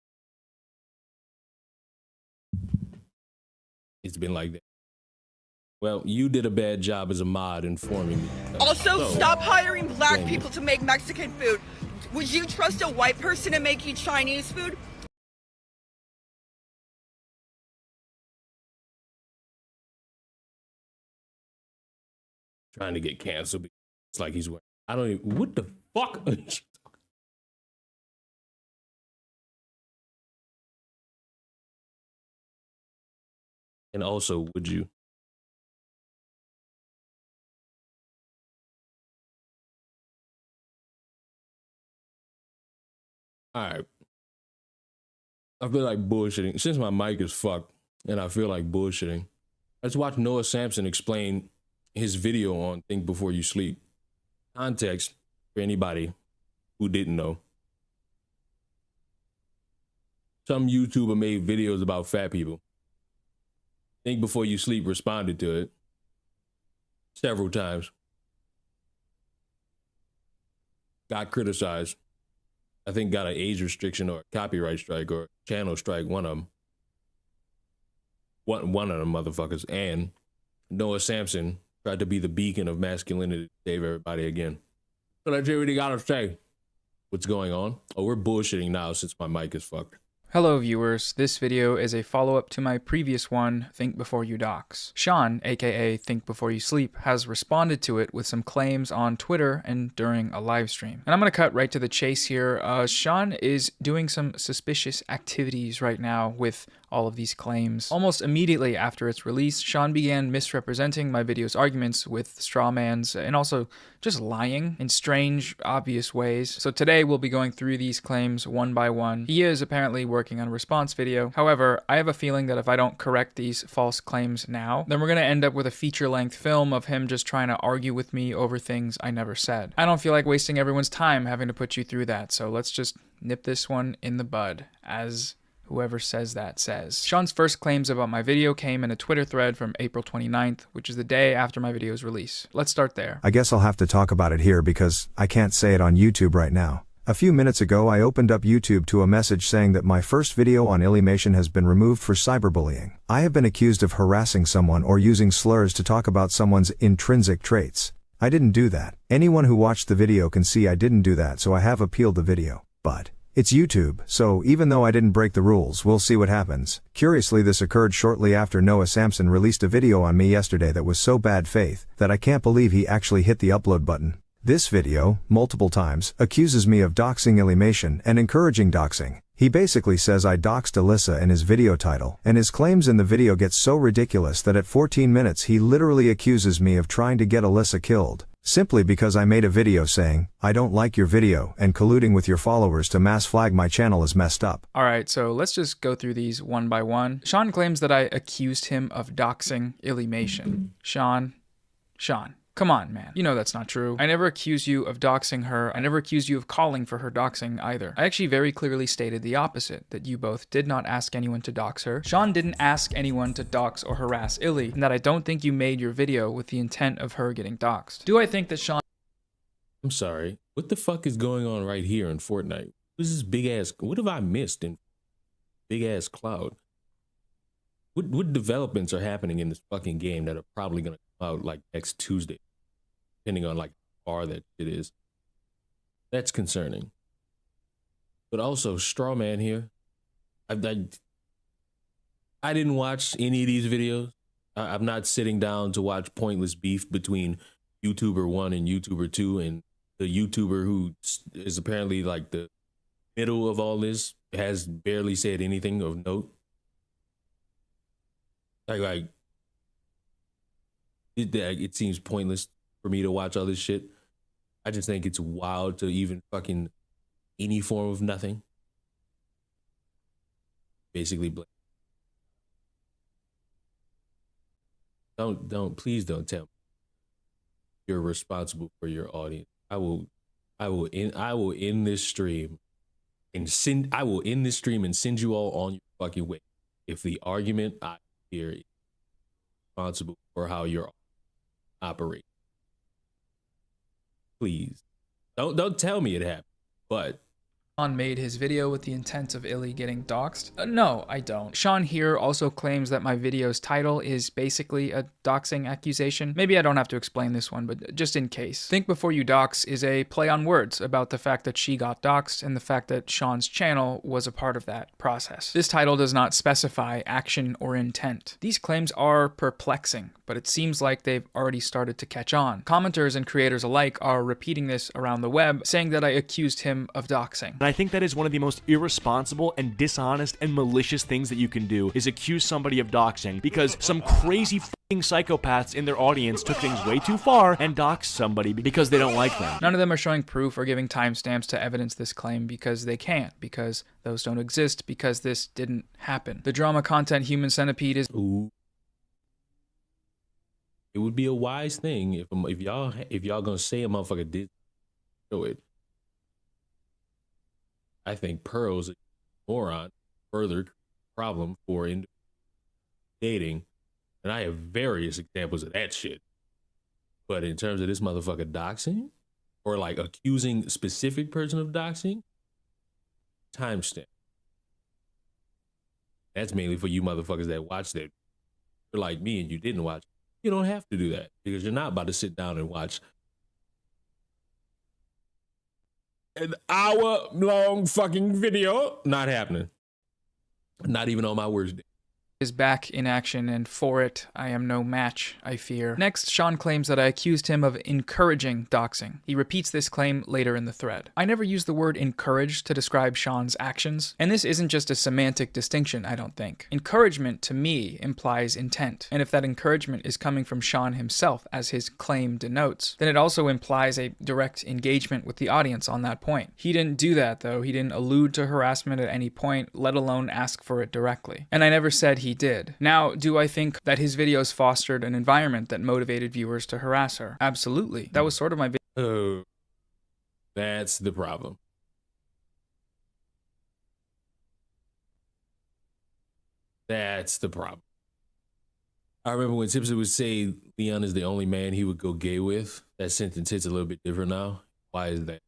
It's been like that. Well, you did a bad job as a mod informing me. Also, stop hiring black people to make Mexican food. Would you trust a white person to make you Chinese food? Trying to get canceled. It's like he's wearing. I don't even. What the fuck? And also, would you? All right. I feel like bullshitting. Since my mic is fucked and I feel like bullshitting, let's watch Noah Sampson explain his video on Think Before You Sleep. Context for anybody who didn't know. Some YouTuber made videos about fat people. Think Before You Sleep responded to it several times. Got criticized. I think got an age restriction or a copyright strike or a channel strike, one of them. One of them motherfuckers. And Noah Sampson tried to be the beacon of masculinity to save everybody again. So let's hear what he got to say. What's going on? Oh, we're bullshitting now since my mic is fucked. Hello viewers, this video is a follow-up to my previous one, Think Before You Dox. Sean, aka Think Before You Sleep, has responded to it with some claims on Twitter and during a live stream. And I'm gonna cut right to the chase here. Sean is doing some suspicious activities right now with all of these claims. Almost immediately after its release, Sean began misrepresenting my video's arguments with straw mans and also just lying in strange, obvious ways. So today we'll be going through these claims one by one. He is apparently working on a response video. However, I have a feeling that if I don't correct these false claims now, then we're gonna end up with a feature-length film of him just trying to argue with me over things I never said. I don't feel like wasting everyone's time having to put you through that, so let's just nip this one in the bud, as whoever says that says. Sean's first claims about my video came in a Twitter thread from April 29th, which is the day after my video's release. Let's start there. I guess I'll have to talk about it here because I can't say it on YouTube right now. A few minutes ago I opened up YouTube to a message saying that my first video on Illymation has been removed for cyberbullying. I have been accused of harassing someone or using slurs to talk about someone's intrinsic traits. I didn't do that. Anyone who watched the video can see I didn't do that, so I have appealed the video. But it's YouTube, so even though I didn't break the rules, we'll see what happens. Curiously, this occurred shortly after Noah Sampson released a video on me yesterday that was so bad faith that I can't believe he actually hit the upload button. This video, multiple times, accuses me of doxing Illymation and encouraging doxing. He basically says I doxed Alyssa in his video title, and his claims in the video get so ridiculous that at 14 minutes he literally accuses me of trying to get Alyssa killed. Simply because I made a video saying, I don't like your video, and colluding with your followers to mass flag my channel is messed up. Alright, so let's just go through these one by one. Sean claims that I accused him of doxing Illymation. Sean, come on, man. You know that's not true. I never accused you of doxing her. I never accused you of calling for her doxing either. I actually very clearly stated the opposite, that you both did not ask anyone to dox her. Sean didn't ask anyone to dox or harass Illy, and that I don't think you made your video with the intent of her getting doxed. Do I think that Sean... I'm sorry. What the fuck is going on right here in Fortnite? What is this big ass? What have I missed in big ass cloud? What developments are happening in this fucking game that are probably gonna come out like next Tuesday, depending on like how far that shit is? That's concerning. But also, straw man here. I didn't watch any of these videos. I'm not sitting down to watch pointless beef between YouTuber 1 and YouTuber 2 and the YouTuber who is apparently like the middle of all this, has barely said anything of note. It seems pointless for me to watch all this shit. I just think it's wild to even fucking any form of nothing. Basically, please don't tell me you're responsible for your audience. I will end this stream and send you all on your fucking way if the argument I hear is responsible for how you're operating. Please don't tell me it happened, but Sean made his video with the intent of Illy getting doxed? No, I don't. Sean here also claims that my video's title is basically a doxing accusation. Maybe I don't have to explain this one, but just in case. Think Before You Dox is a play on words about the fact that she got doxed and the fact that Sean's channel was a part of that process. This title does not specify action or intent. These claims are perplexing, but it seems like they've already started to catch on. Commenters and creators alike are repeating this around the web, saying that I accused him of doxing. And I think that is one of the most irresponsible and dishonest and malicious things that you can do, is accuse somebody of doxing, because some crazy fucking psychopaths in their audience took things way too far and doxed somebody because they don't like them. None of them are showing proof or giving timestamps to evidence this claim because they can't, because those don't exist, because this didn't happen. The drama content Human Centipede is... Ooh. It would be a wise thing if y'all gonna say a motherfucker did show it. I think Pearl's a moron, further problem for dating, and I have various examples of that shit. But in terms of this motherfucker doxing, or like accusing a specific person of doxing, timestamp. That's mainly for you motherfuckers that watch that. You're like me and you didn't watch. You don't have to do that because you're not about to sit down and watch an hour-long fucking video. Not happening. Not even on my worst day. Is back in action, and for it, I am no match, I fear. Next, Sean claims that I accused him of encouraging doxing. He repeats this claim later in the thread. I never use the word encourage to describe Sean's actions, and this isn't just a semantic distinction, I don't think. Encouragement, to me, implies intent, and if that encouragement is coming from Sean himself, as his claim denotes, then it also implies a direct engagement with the audience on that point. He didn't do that, though. He didn't allude to harassment at any point, let alone ask for it directly. And I never said he did. Now, do I think that his videos fostered an environment that motivated viewers to harass her? Absolutely. That was sort of my video. Oh, that's the problem. That's the problem. I remember when Tipsy would say Leon is the only man he would go gay with. That sentence hits a little bit different now. Why is that?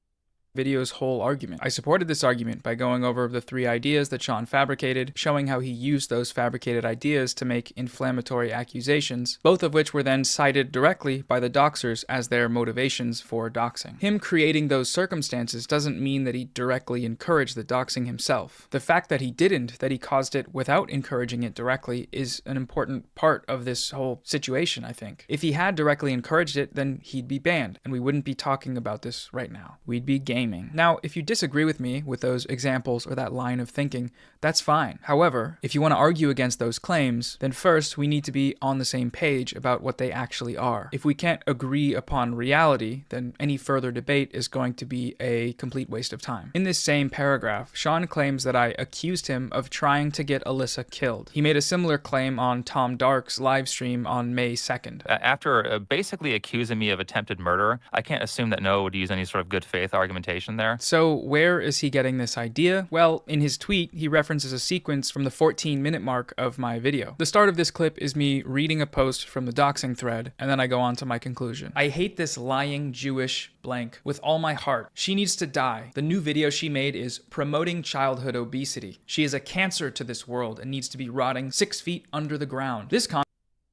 Video's whole argument. I supported this argument by going over the 3 ideas that Sean fabricated, showing how he used those fabricated ideas to make inflammatory accusations, both of which were then cited directly by the doxers as their motivations for doxing. Him creating those circumstances doesn't mean that he directly encouraged the doxing himself. The fact that he didn't, that he caused it without encouraging it directly, is an important part of this whole situation, I think. If he had directly encouraged it, then he'd be banned, and we wouldn't be talking about this right now. We'd be game claiming. Now, if you disagree with me with those examples or that line of thinking, that's fine. However, if you want to argue against those claims, then first we need to be on the same page about what they actually are. If we can't agree upon reality, then any further debate is going to be a complete waste of time. In this same paragraph, Sean claims that I accused him of trying to get Alyssa killed. He made a similar claim on Tom Dark's live stream on May 2nd. After basically accusing me of attempted murder, I can't assume that Noah would use any sort of good faith argumentation there. So where is he getting this idea? Well, in his tweet, he references a sequence from the 14-minute mark of my video. The start of this clip is me reading a post from the doxing thread, and then I go on to my conclusion. I hate this lying Jewish blank with all my heart. She needs to die. The new video she made is promoting childhood obesity. She is a cancer to this world and needs to be rotting 6 feet under the ground. This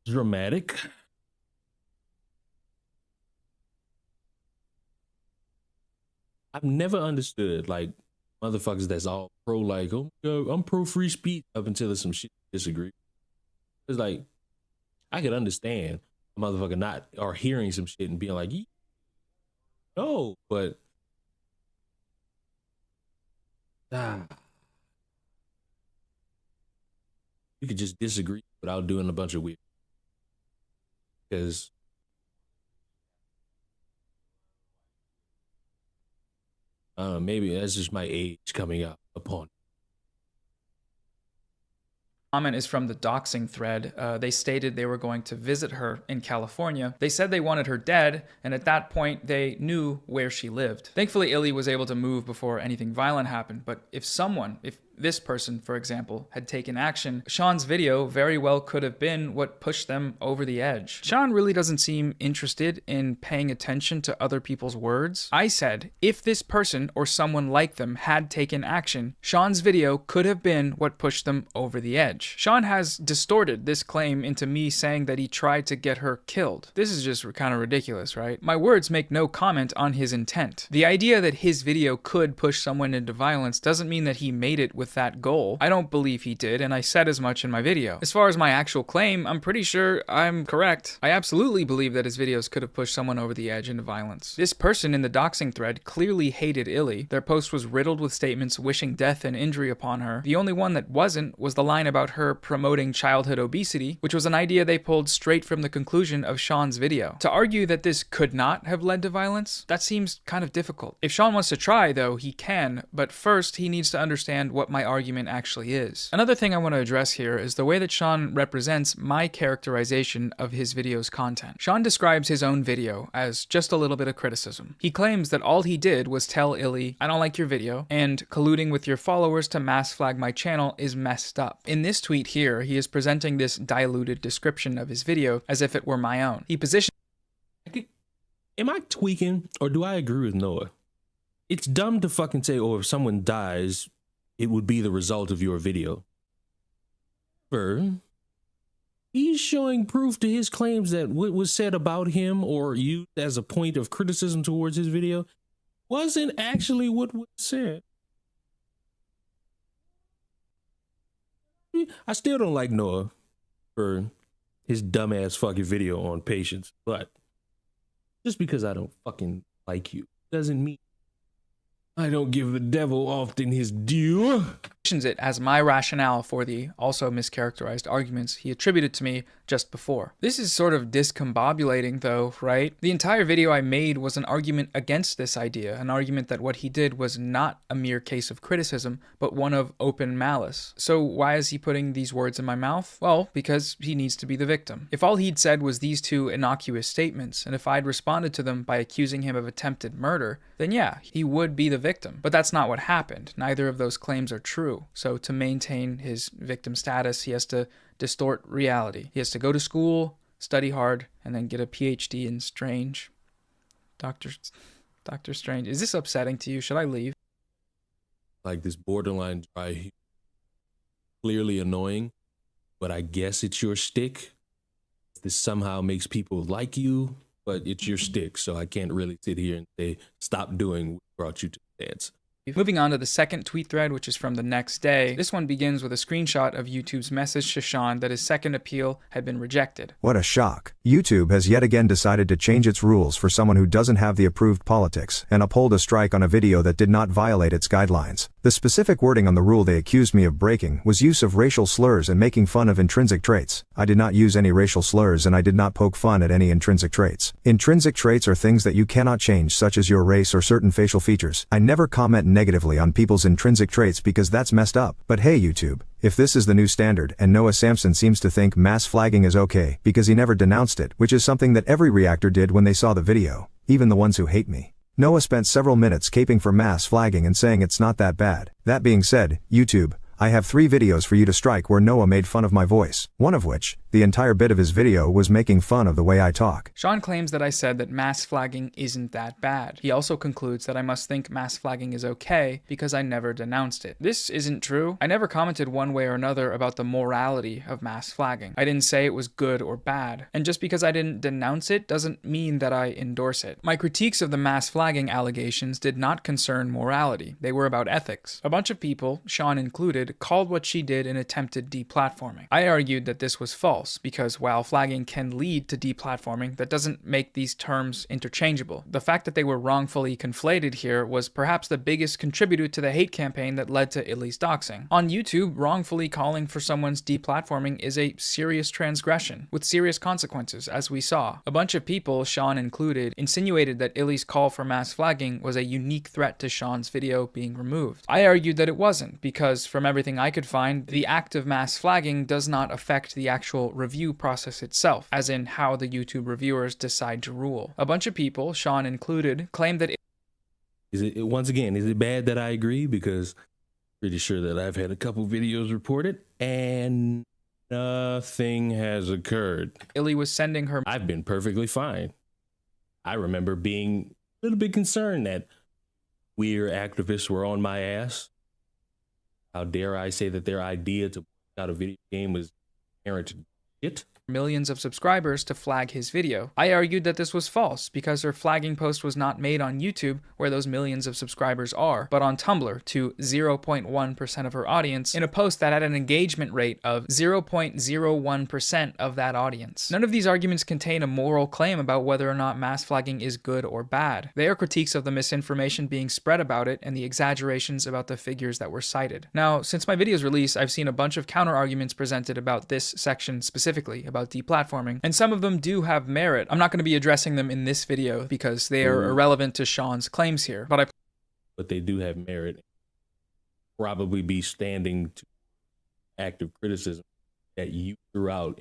Dramatic. I've never understood like motherfuckers that's all pro, like, oh, I'm pro free speech up until there's some shit disagree. It's like, I could understand a motherfucker not or hearing some shit and being like, no, but you could just disagree without doing a bunch of weird. Because maybe that's just my age coming up upon. Comment is from the doxing thread. They stated they were going to visit her in California. They said they wanted her dead, and at that point, they knew where she lived. Thankfully, Illy was able to move before anything violent happened, but if this person, for example, had taken action, Sean's video very well could have been what pushed them over the edge. Sean really doesn't seem interested in paying attention to other people's words. I said, if this person or someone like them had taken action, Sean's video could have been what pushed them over the edge. Sean has distorted this claim into me saying that he tried to get her killed. This is just kind of ridiculous, right? My words make no comment on his intent. The idea that his video could push someone into violence doesn't mean that he made it with that goal. I don't believe he did, and I said as much in my video. As far as my actual claim, I'm pretty sure I'm correct. I absolutely believe that his videos could have pushed someone over the edge into violence. This person in the doxing thread clearly hated Illy. Their post was riddled with statements wishing death and injury upon her. The only one that wasn't was the line about her promoting childhood obesity, which was an idea they pulled straight from the conclusion of Sean's video. To argue that this could not have led to violence, that seems kind of difficult. If Sean wants to try, though, he can, but first he needs to understand what my argument actually is. Another thing I want to address here is the way that Sean represents my characterization of his video's content. Sean describes his own video as just a little bit of criticism. He claims that all he did was tell Illy, I don't like your video, and colluding with your followers to mass flag my channel is messed up. In this tweet here, he is presenting this diluted description of his video as if it were my own. He positions. Am I tweaking or do I agree with Noah? It's dumb to fucking say, oh, if someone dies, it would be the result of your video. He's showing proof to his claims that what was said about him or used as a point of criticism towards his video wasn't actually what was said. I still don't like Noah for his dumbass fucking video on patience, but just because I don't fucking like you doesn't mean I don't give the devil often his due. It as my rationale for the also mischaracterized arguments he attributed to me just before. This is sort of discombobulating though, right? The entire video I made was an argument against this idea, an argument that what he did was not a mere case of criticism, but one of open malice. So why is he putting these words in my mouth? Well, because he needs to be the victim. If all he'd said was these two innocuous statements, and if I'd responded to them by accusing him of attempted murder, then yeah, he would be the victim. But that's not what happened. Neither of those claims are true. So to maintain his victim status, he has to distort reality. He has to go to school, study hard, and then get a PhD in Strange. Doctor Strange. Is this upsetting to you? Should I leave? Like this borderline dry, clearly annoying, but I guess it's your shtick. This somehow makes people like you, but it's your shtick, so I can't really sit here and say, stop doing what brought you to the dance. Moving on to the second tweet thread, which is from the next day. This one begins with a screenshot of YouTube's message to Sean that his second appeal had been rejected. What a shock. YouTube has yet again decided to change its rules for someone who doesn't have the approved politics and uphold a strike on a video that did not violate its guidelines. The specific wording on the rule they accused me of breaking was use of racial slurs and making fun of intrinsic traits. I did not use any racial slurs and I did not poke fun at any intrinsic traits. Intrinsic traits are things that you cannot change, such as your race or certain facial features. I never comment negatively on people's intrinsic traits because that's messed up. But hey YouTube, if this is the new standard, and Noah Samson seems to think mass flagging is okay because he never denounced it, which is something that every reactor did when they saw the video, even the ones who hate me. Noah spent several minutes caping for mass flagging and saying it's not that bad. That being said, YouTube, I have 3 videos for you to strike where Noah made fun of my voice. One of which, the entire bit of his video was making fun of the way I talk. Sean claims that I said that mass flagging isn't that bad. He also concludes that I must think mass flagging is okay because I never denounced it. This isn't true. I never commented one way or another about the morality of mass flagging. I didn't say it was good or bad. And just because I didn't denounce it doesn't mean that I endorse it. My critiques of the mass flagging allegations did not concern morality. They were about ethics. A bunch of people, Sean included, called what she did an attempted deplatforming. I argued that this was false because while flagging can lead to deplatforming, that doesn't make these terms interchangeable. The fact that they were wrongfully conflated here was perhaps the biggest contributor to the hate campaign that led to Illy's doxing. On YouTube, wrongfully calling for someone's deplatforming is a serious transgression with serious consequences, as we saw. A bunch of people, Sean included, insinuated that Illy's call for mass flagging was a unique threat to Sean's video being removed. I argued that it wasn't because from everything I could find, the act of mass flagging does not affect the actual review process itself, as in how the YouTube reviewers decide to rule. A bunch of people, Sean included, claimed that Is it bad that I agree? Because pretty sure that I've had a couple videos reported and nothing has occurred. Illy was sending her. I've been perfectly fine. I remember being a little bit concerned that queer activists were on my ass. How dare I say that their idea to put out a video game was errant shit? Millions of subscribers to flag his video. I argued that this was false because her flagging post was not made on YouTube where those millions of subscribers are, but on Tumblr to 0.1% of her audience in a post that had an engagement rate of 0.01% of that audience. None of these arguments contain a moral claim about whether or not mass flagging is good or bad. They are critiques of the misinformation being spread about it and the exaggerations about the figures that were cited. Now, since my video's release, I've seen a bunch of counter arguments presented about this section specifically, about deplatforming, and some of them do have merit. I'm not going to be addressing them in this video because they are irrelevant to Sean's claims here, but they do have merit. Probably be standing to active criticism that you threw out,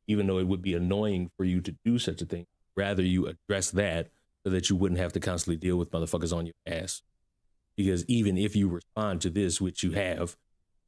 even though it would be annoying for you to do such a thing. Rather you address that so that you wouldn't have to constantly deal with motherfuckers on your ass. Because even if you respond to this, which you have,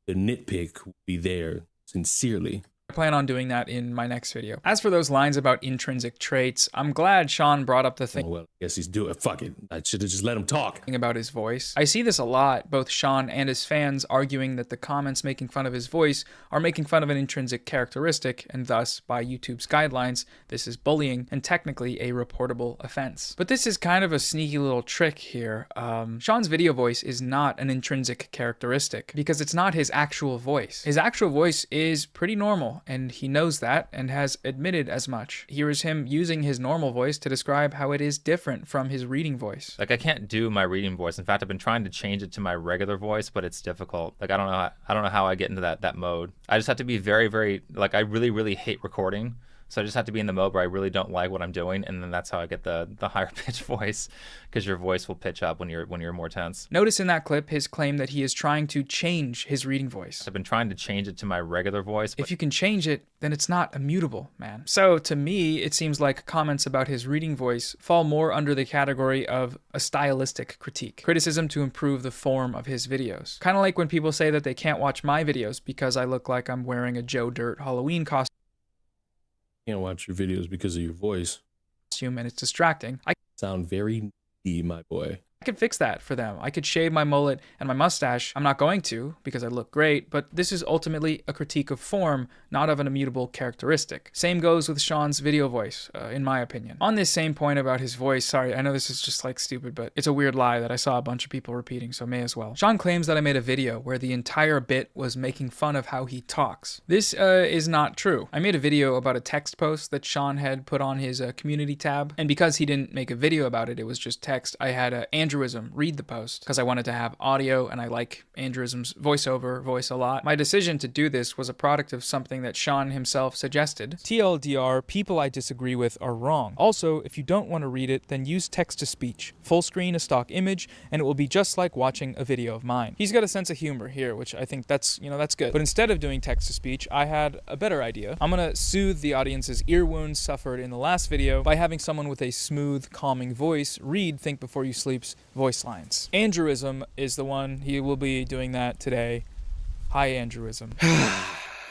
the nitpick will be there sincerely. I plan on doing that in my next video. As for those lines about intrinsic traits, I'm glad Sean brought up the thing. Oh, well, I guess he's doing it. Fuck it. I should have just let him talk. About his voice. I see this a lot, both Sean and his fans arguing that the comments making fun of his voice are making fun of an intrinsic characteristic, and thus, by YouTube's guidelines, this is bullying and technically a reportable offense. But this is kind of a sneaky little trick here. Sean's video voice is not an intrinsic characteristic because it's not his actual voice. His actual voice is pretty normal, and he knows that and has admitted as much. Here is him using his normal voice to describe how it is different from his reading voice. Like, I can't do my reading voice. In fact, I've been trying to change it to my regular voice, but it's difficult. Like, I don't know how I get into that mode. I just have to be very, very, like, I really hate recording. So I just have to be in the mode where I really don't like what I'm doing, and then that's how I get the higher pitch voice, because your voice will pitch up when you're more tense. Notice in that clip his claim that he is trying to change his reading voice. I've been trying to change it to my regular voice. If you can change it, then it's not immutable, man. So to me, it seems like comments about his reading voice fall more under the category of a stylistic critique, criticism to improve the form of his videos. Kind of like when people say that they can't watch my videos because I look like I'm wearing a Joe Dirt Halloween costume. Can't watch your videos because of your voice. And it's distracting. I sound very needy, my boy. I could fix that for them. I could shave my mullet and my mustache. I'm not going to because I look great, but this is ultimately a critique of form, not of an immutable characteristic. Same goes with Sean's video voice, in my opinion. On this same point about his voice, sorry, I know this is just like stupid, but it's a weird lie that I saw a bunch of people repeating, so may as well. Sean claims that I made a video where the entire bit was making fun of how he talks. This is not true. I made a video about a text post that Sean had put on his community tab, and because he didn't make a video about it, it was just text, I had Andrewism read the post because I wanted to have audio and I like Andrewism's voiceover voice a lot. My decision to do this was a product of something that Sean himself suggested. TLDR, people I disagree with are wrong. Also, if you don't want to read it, then use text-to-speech. Full screen a stock image, and it will be just like watching a video of mine. He's got a sense of humor here, which I think that's good. But instead of doing text-to-speech, I had a better idea. I'm gonna soothe the audience's ear wounds suffered in the last video by having someone with a smooth, calming voice read Think Before You Sleep's voice lines. Andrewism is the one. He will be doing that today. Hi, Andrewism.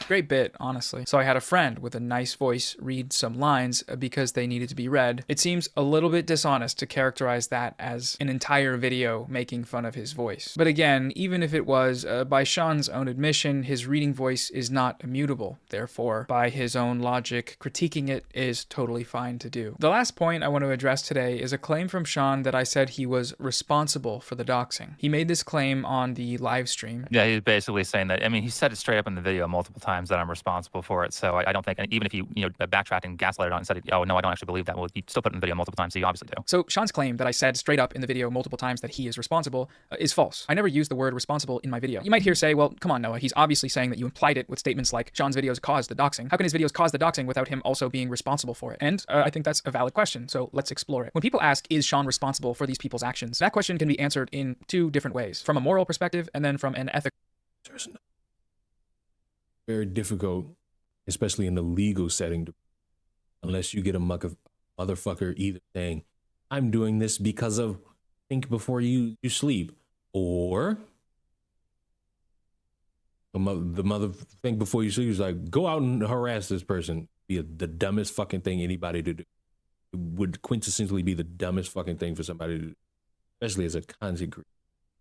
Great bit, honestly. So I had a friend with a nice voice read some lines because they needed to be read. It seems a little bit dishonest to characterize that as an entire video making fun of his voice. But again, even if it was, by Sean's own admission, his reading voice is not immutable. Therefore, by his own logic, critiquing it is totally fine to do. The last point I want to address today is a claim from Sean that I said he was responsible for the doxing. He made this claim on the live stream. Yeah, he's basically saying that, I mean, he said it straight up in the video multiple times that I'm responsible for it. So I don't think, and even if you backtracked and gaslighted on it and said, oh, no, I don't actually believe that, well, you still put it in the video multiple times, so you obviously do. So Sean's claim that I said straight up in the video multiple times that he is responsible is false. I never used the word responsible in my video. You might hear say, well, come on, Noah, he's obviously saying that you implied it with statements like Sean's videos caused the doxing. How can his videos cause the doxing without him also being responsible for it? And I think that's a valid question, so let's explore it. When people ask, is Sean responsible for these people's actions? That question can be answered in two different ways, from a moral perspective and then from an ethical. Very difficult, especially in the legal setting, unless you get a motherfucker either saying, I'm doing this because of Think Before You Sleep, or the mother Think Before You Sleep is like, go out and harass this person. Be the dumbest fucking thing anybody to do. It would quintessentially be the dumbest fucking thing for somebody to do, especially as a content creator.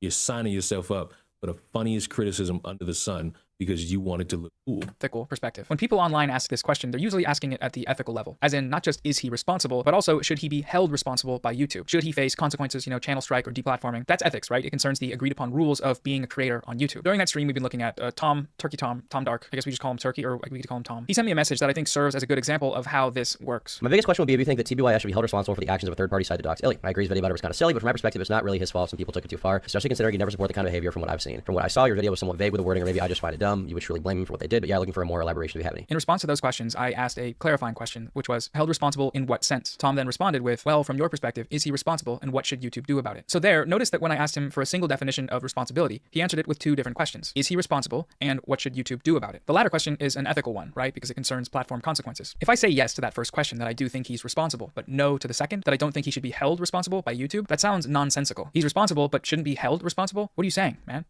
You're signing yourself up for the funniest criticism under the sun because you want it to look cool. Ethical perspective. When people online ask this question, they're usually asking it at the ethical level, as in not just is he responsible, but also should he be held responsible by YouTube? Should he face consequences, channel strike or deplatforming? That's ethics, right? It concerns the agreed upon rules of being a creator on YouTube. During that stream, we've been looking at Tom Dark. I guess we just call him Turkey, or we could call him Tom. He sent me a message that I think serves as a good example of how this works. My biggest question would be if you think that TBYS should be held responsible for the actions of a third-party site to dox Illy. I agree his video about it was kind of silly, but from my perspective, it's not really his fault. Some people took it too far, especially considering you never support the kind of behavior from what I've seen. From what I saw, your video was somewhat vague with the wording, or maybe I just find it dumb. You would truly blame him for what they did, but yeah, looking for a more elaboration if you have any. In response to those questions, I asked a clarifying question, which was, held responsible in what sense? Tom then responded with, well, from your perspective, is he responsible and what should YouTube do about it? So there, notice that when I asked him for a single definition of responsibility, he answered it with two different questions. Is he responsible and what should YouTube do about it? The latter question is an ethical one, right? Because it concerns platform consequences. If I say yes to that first question, that I do think he's responsible, but no to the second, that I don't think he should be held responsible by YouTube, that sounds nonsensical. He's responsible, but shouldn't be held responsible? What are you saying, man?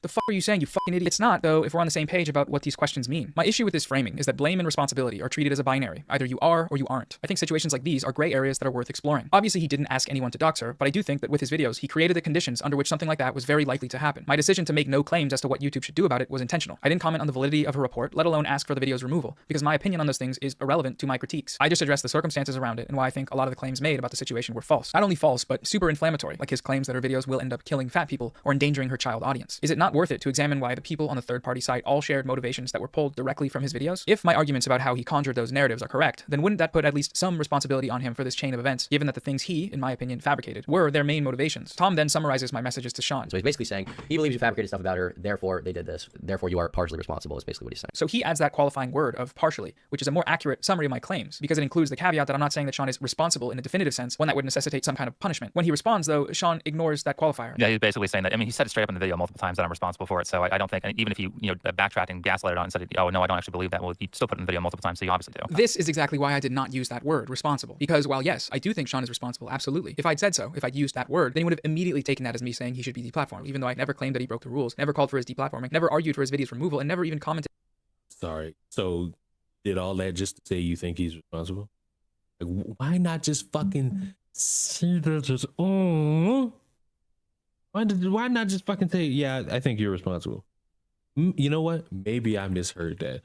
The fuck are you saying, you fucking idiot? It's not, though, if we're on the same page about what these questions mean. My issue with this framing is that blame and responsibility are treated as a binary. Either you are or you aren't. I think situations like these are gray areas that are worth exploring. Obviously, he didn't ask anyone to dox her, but I do think that with his videos, he created the conditions under which something like that was very likely to happen. My decision to make no claims as to what YouTube should do about it was intentional. I didn't comment on the validity of her report, let alone ask for the video's removal, because my opinion on those things is irrelevant to my critiques. I just addressed the circumstances around it and why I think a lot of the claims made about the situation were false. Not only false, but super inflammatory, like his claims that her videos will end up killing fat people or endangering her child audience. Is it not worth it to examine why the people on the third-party site all shared motivations that were pulled directly from his videos? If my arguments about how he conjured those narratives are correct, then wouldn't that put at least some responsibility on him for this chain of events, given that the things he, in my opinion, fabricated were their main motivations? Tom then summarizes my messages to Sean. So he's basically saying, he believes you fabricated stuff about her, therefore they did this, therefore you are partially responsible, is basically what he's saying. So he adds that qualifying word of partially, which is a more accurate summary of my claims, because it includes the caveat that I'm not saying that Sean is responsible in a definitive sense, one that would necessitate some kind of punishment. When he responds, though, Sean ignores that qualifier. Yeah, he's basically saying that, I mean, he said it straight up in the video multiple times that I'm responsible for it, so I don't think, and even if you backtracked and gaslighted on it and said, oh, no, I don't actually believe that, well, you still put it in the video multiple times, so you obviously do. This is exactly why I did not use that word, responsible. Because while yes, I do think Sean is responsible, absolutely. If I'd said so, if I'd used that word, then he would have immediately taken that as me saying he should be deplatformed, even though I never claimed that he broke the rules, never called for his deplatforming, never argued for his video's removal, and never even commented. Sorry. So did all that just to say you think he's responsible? Like, why not just fucking see that just, Why not just fucking say, yeah, I think you're responsible? You know what? Maybe I misheard that.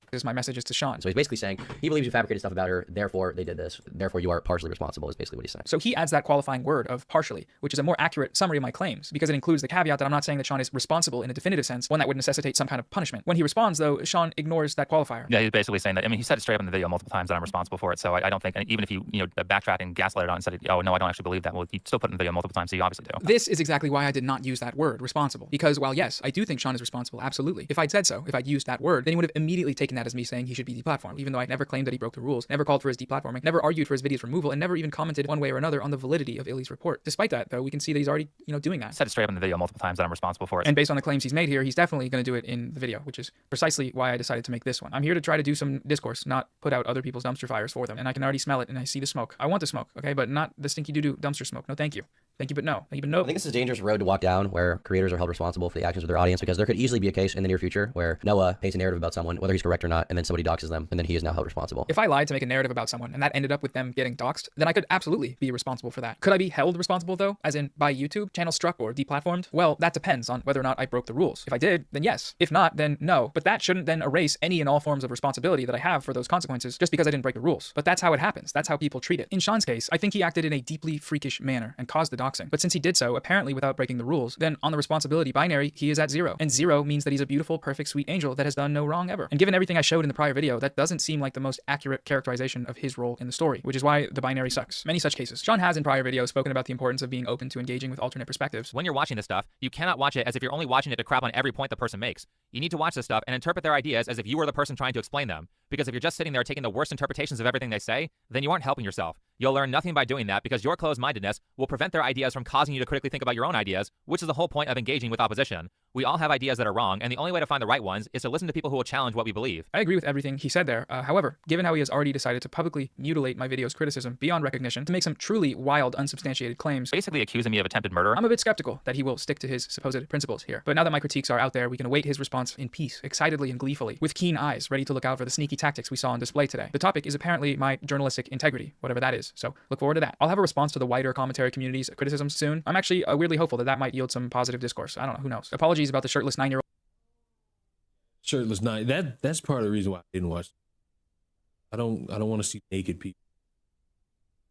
Because my message is to Sean. So he's basically saying he believes you fabricated stuff about her, therefore they did this, therefore you are partially responsible, is basically what he's saying. So he adds that qualifying word of partially, which is a more accurate summary of my claims, because it includes the caveat that I'm not saying that Sean is responsible in a definitive sense, one that would necessitate some kind of punishment. When he responds, though, Sean ignores that qualifier. Yeah, he's basically saying that. I mean, he said it straight up in the video multiple times that I'm responsible for it. So I don't think, and even if you backtracked and gaslighted on it and said, oh no, I don't actually believe that. Well, you still put it in the video multiple times, so you obviously do. This is exactly why I did not use that word, responsible. Because while yes, I do think Sean is responsible, absolutely. If I'd said so, if I'd used that word, then he would have immediately taken that as me saying he should be deplatformed, even though I never claimed that he broke the rules, never called for his deplatforming, never argued for his video's removal, and never even commented one way or another on the validity of Illy's report. Despite that, though, we can see that he's already, doing that. Said it straight up in the video multiple times that I'm responsible for it. And based on the claims he's made here, he's definitely going to do it in the video, which is precisely why I decided to make this one. I'm here to try to do some discourse, not put out other people's dumpster fires for them. And I can already smell it and I see the smoke. I want the smoke, okay? But not the stinky doo-doo dumpster smoke. No, thank you. Thank you, but no. Thank you, but no. I think this is a dangerous road to walk down where creators are held responsible for the actions of their audience, because there could easily be a case in the near future where Noah paints a narrative about someone, whether he's correct or not, and then somebody doxes them, and then he is now held responsible. If I lied to make a narrative about someone and that ended up with them getting doxed, then I could absolutely be responsible for that. Could I be held responsible though? As in by YouTube, channel struck or deplatformed? Well, that depends on whether or not I broke the rules. If I did, then yes. If not, then no. But that shouldn't then erase any and all forms of responsibility that I have for those consequences just because I didn't break the rules. But that's how it happens. That's how people treat it. In Sean's case, I think he acted in a deeply freakish manner and caused the doxing. But since he did so, apparently without breaking the rules, then on the responsibility binary, he is at 0. And 0 means that he's a beautiful, perfect, sweet angel that has done no wrong ever. And given everything I showed in the prior video, that doesn't seem like the most accurate characterization of his role in the story, which is why the binary sucks. Many such cases. Sean has in prior videos spoken about the importance of being open to engaging with alternate perspectives. When you're watching this stuff, you cannot watch it as if you're only watching it to crap on every point the person makes. You need to watch this stuff and interpret their ideas as if you were the person trying to explain them. Because if you're just sitting there taking the worst interpretations of everything they say, then you aren't helping yourself. You'll learn nothing by doing that, because your closed-mindedness will prevent their ideas from causing you to critically think about your own ideas, which is the whole point of engaging with opposition. We all have ideas that are wrong, and the only way to find the right ones is to listen to people who will challenge what we believe. I agree with everything he said there. However, given how he has already decided to publicly mutilate my video's criticism beyond recognition to make some truly wild, unsubstantiated claims, Basically accusing me of attempted murder. I'm a bit skeptical that he will stick to his supposed principles here. But now that my critiques are out there, we can await his response in peace, excitedly and gleefully, with keen eyes, ready to look out for the sneaky tactics we saw on display today. The topic is apparently my journalistic integrity, whatever that is. So look forward to that. I'll have a response to the wider commentary community's criticisms soon. I'm actually weirdly hopeful that that might yield some positive discourse. I don't know, who knows. Apologies about the shirtless 9-year-old. Shirtless 9. That's part of the reason why I didn't watch. I don't want to see naked people.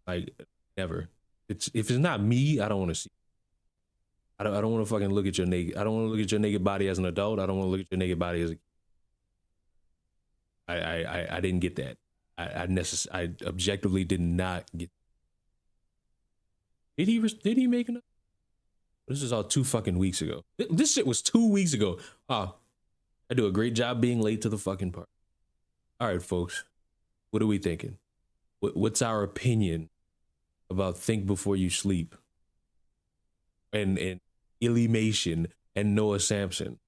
Like, never. If it's not me, I don't want to see. I don't want to fucking look at your naked. I don't want to look at your naked body as an adult. I don't want to look at your naked body as a. I didn't get that. I objectively did not get. Did he make enough? This is all 2 fucking weeks ago. This shit was 2 weeks ago. I do a great job being late to the fucking party. All right, folks. What are we thinking? What's our opinion about Think Before You Sleep and Illymation and Noah Sampson?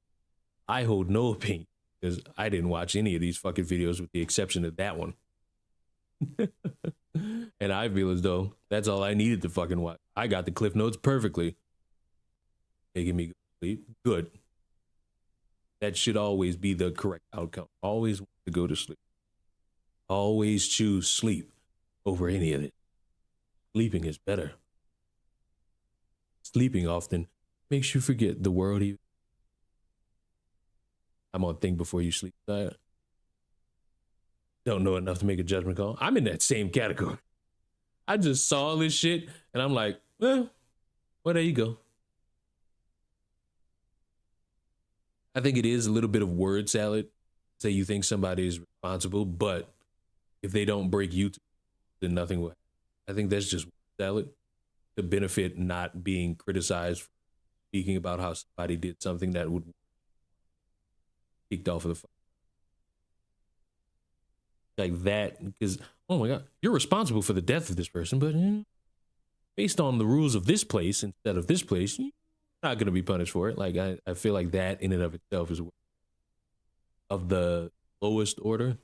I hold no opinion because I didn't watch any of these fucking videos with the exception of that one. And I feel as though that's all I needed to fucking watch. I got the cliff notes perfectly. Making me go to sleep. Good. That should always be the correct outcome. Always want to go to sleep. Always choose sleep over any of it. Sleeping is better. Sleeping often makes you forget the world. I'm on Think Before You Sleep. I don't know enough to make a judgment call. I'm in that same category. I just saw this shit and I'm like, well, there you go. I think it is a little bit of word salad. Say you think somebody is responsible, but if they don't break YouTube, then nothing will happen. I think that's just word salad to benefit not being criticized for speaking about how somebody did something that would kicked off of the like that, because oh my god, you're responsible for the death of this person, but based on the rules of this place instead of this place, you're not going to be punished for it. Like I feel like that in and of itself is of the lowest order,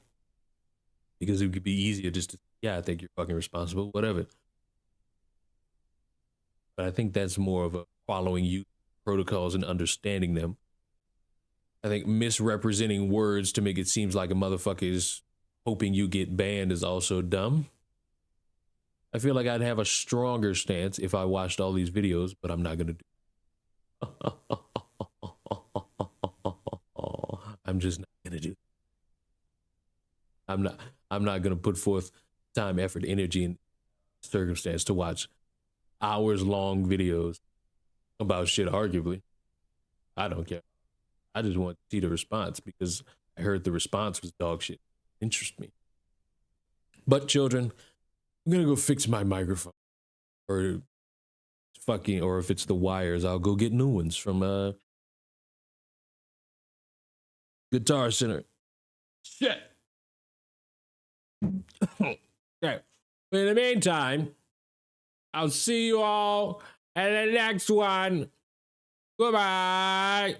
because it could be easier just to, yeah, I think you're fucking responsible, whatever. But I think that's more of a following you protocols and understanding them. I think misrepresenting words to make it seem like a motherfucker is hoping you get banned is also dumb. I feel like I'd have a stronger stance if I watched all these videos, but I'm not going to do it. I'm just not gonna do. I'm not gonna put forth time, effort, energy, and circumstance to watch hours long videos about shit. Arguably, I don't care. I just want to see the response because I heard the response was dog shit. Interest me. But children, I'm gonna go fix my microphone, or if it's the wires, I'll go get new ones from Guitar Center. Shit. Okay. But in the meantime, I'll see you all at the next one. Goodbye.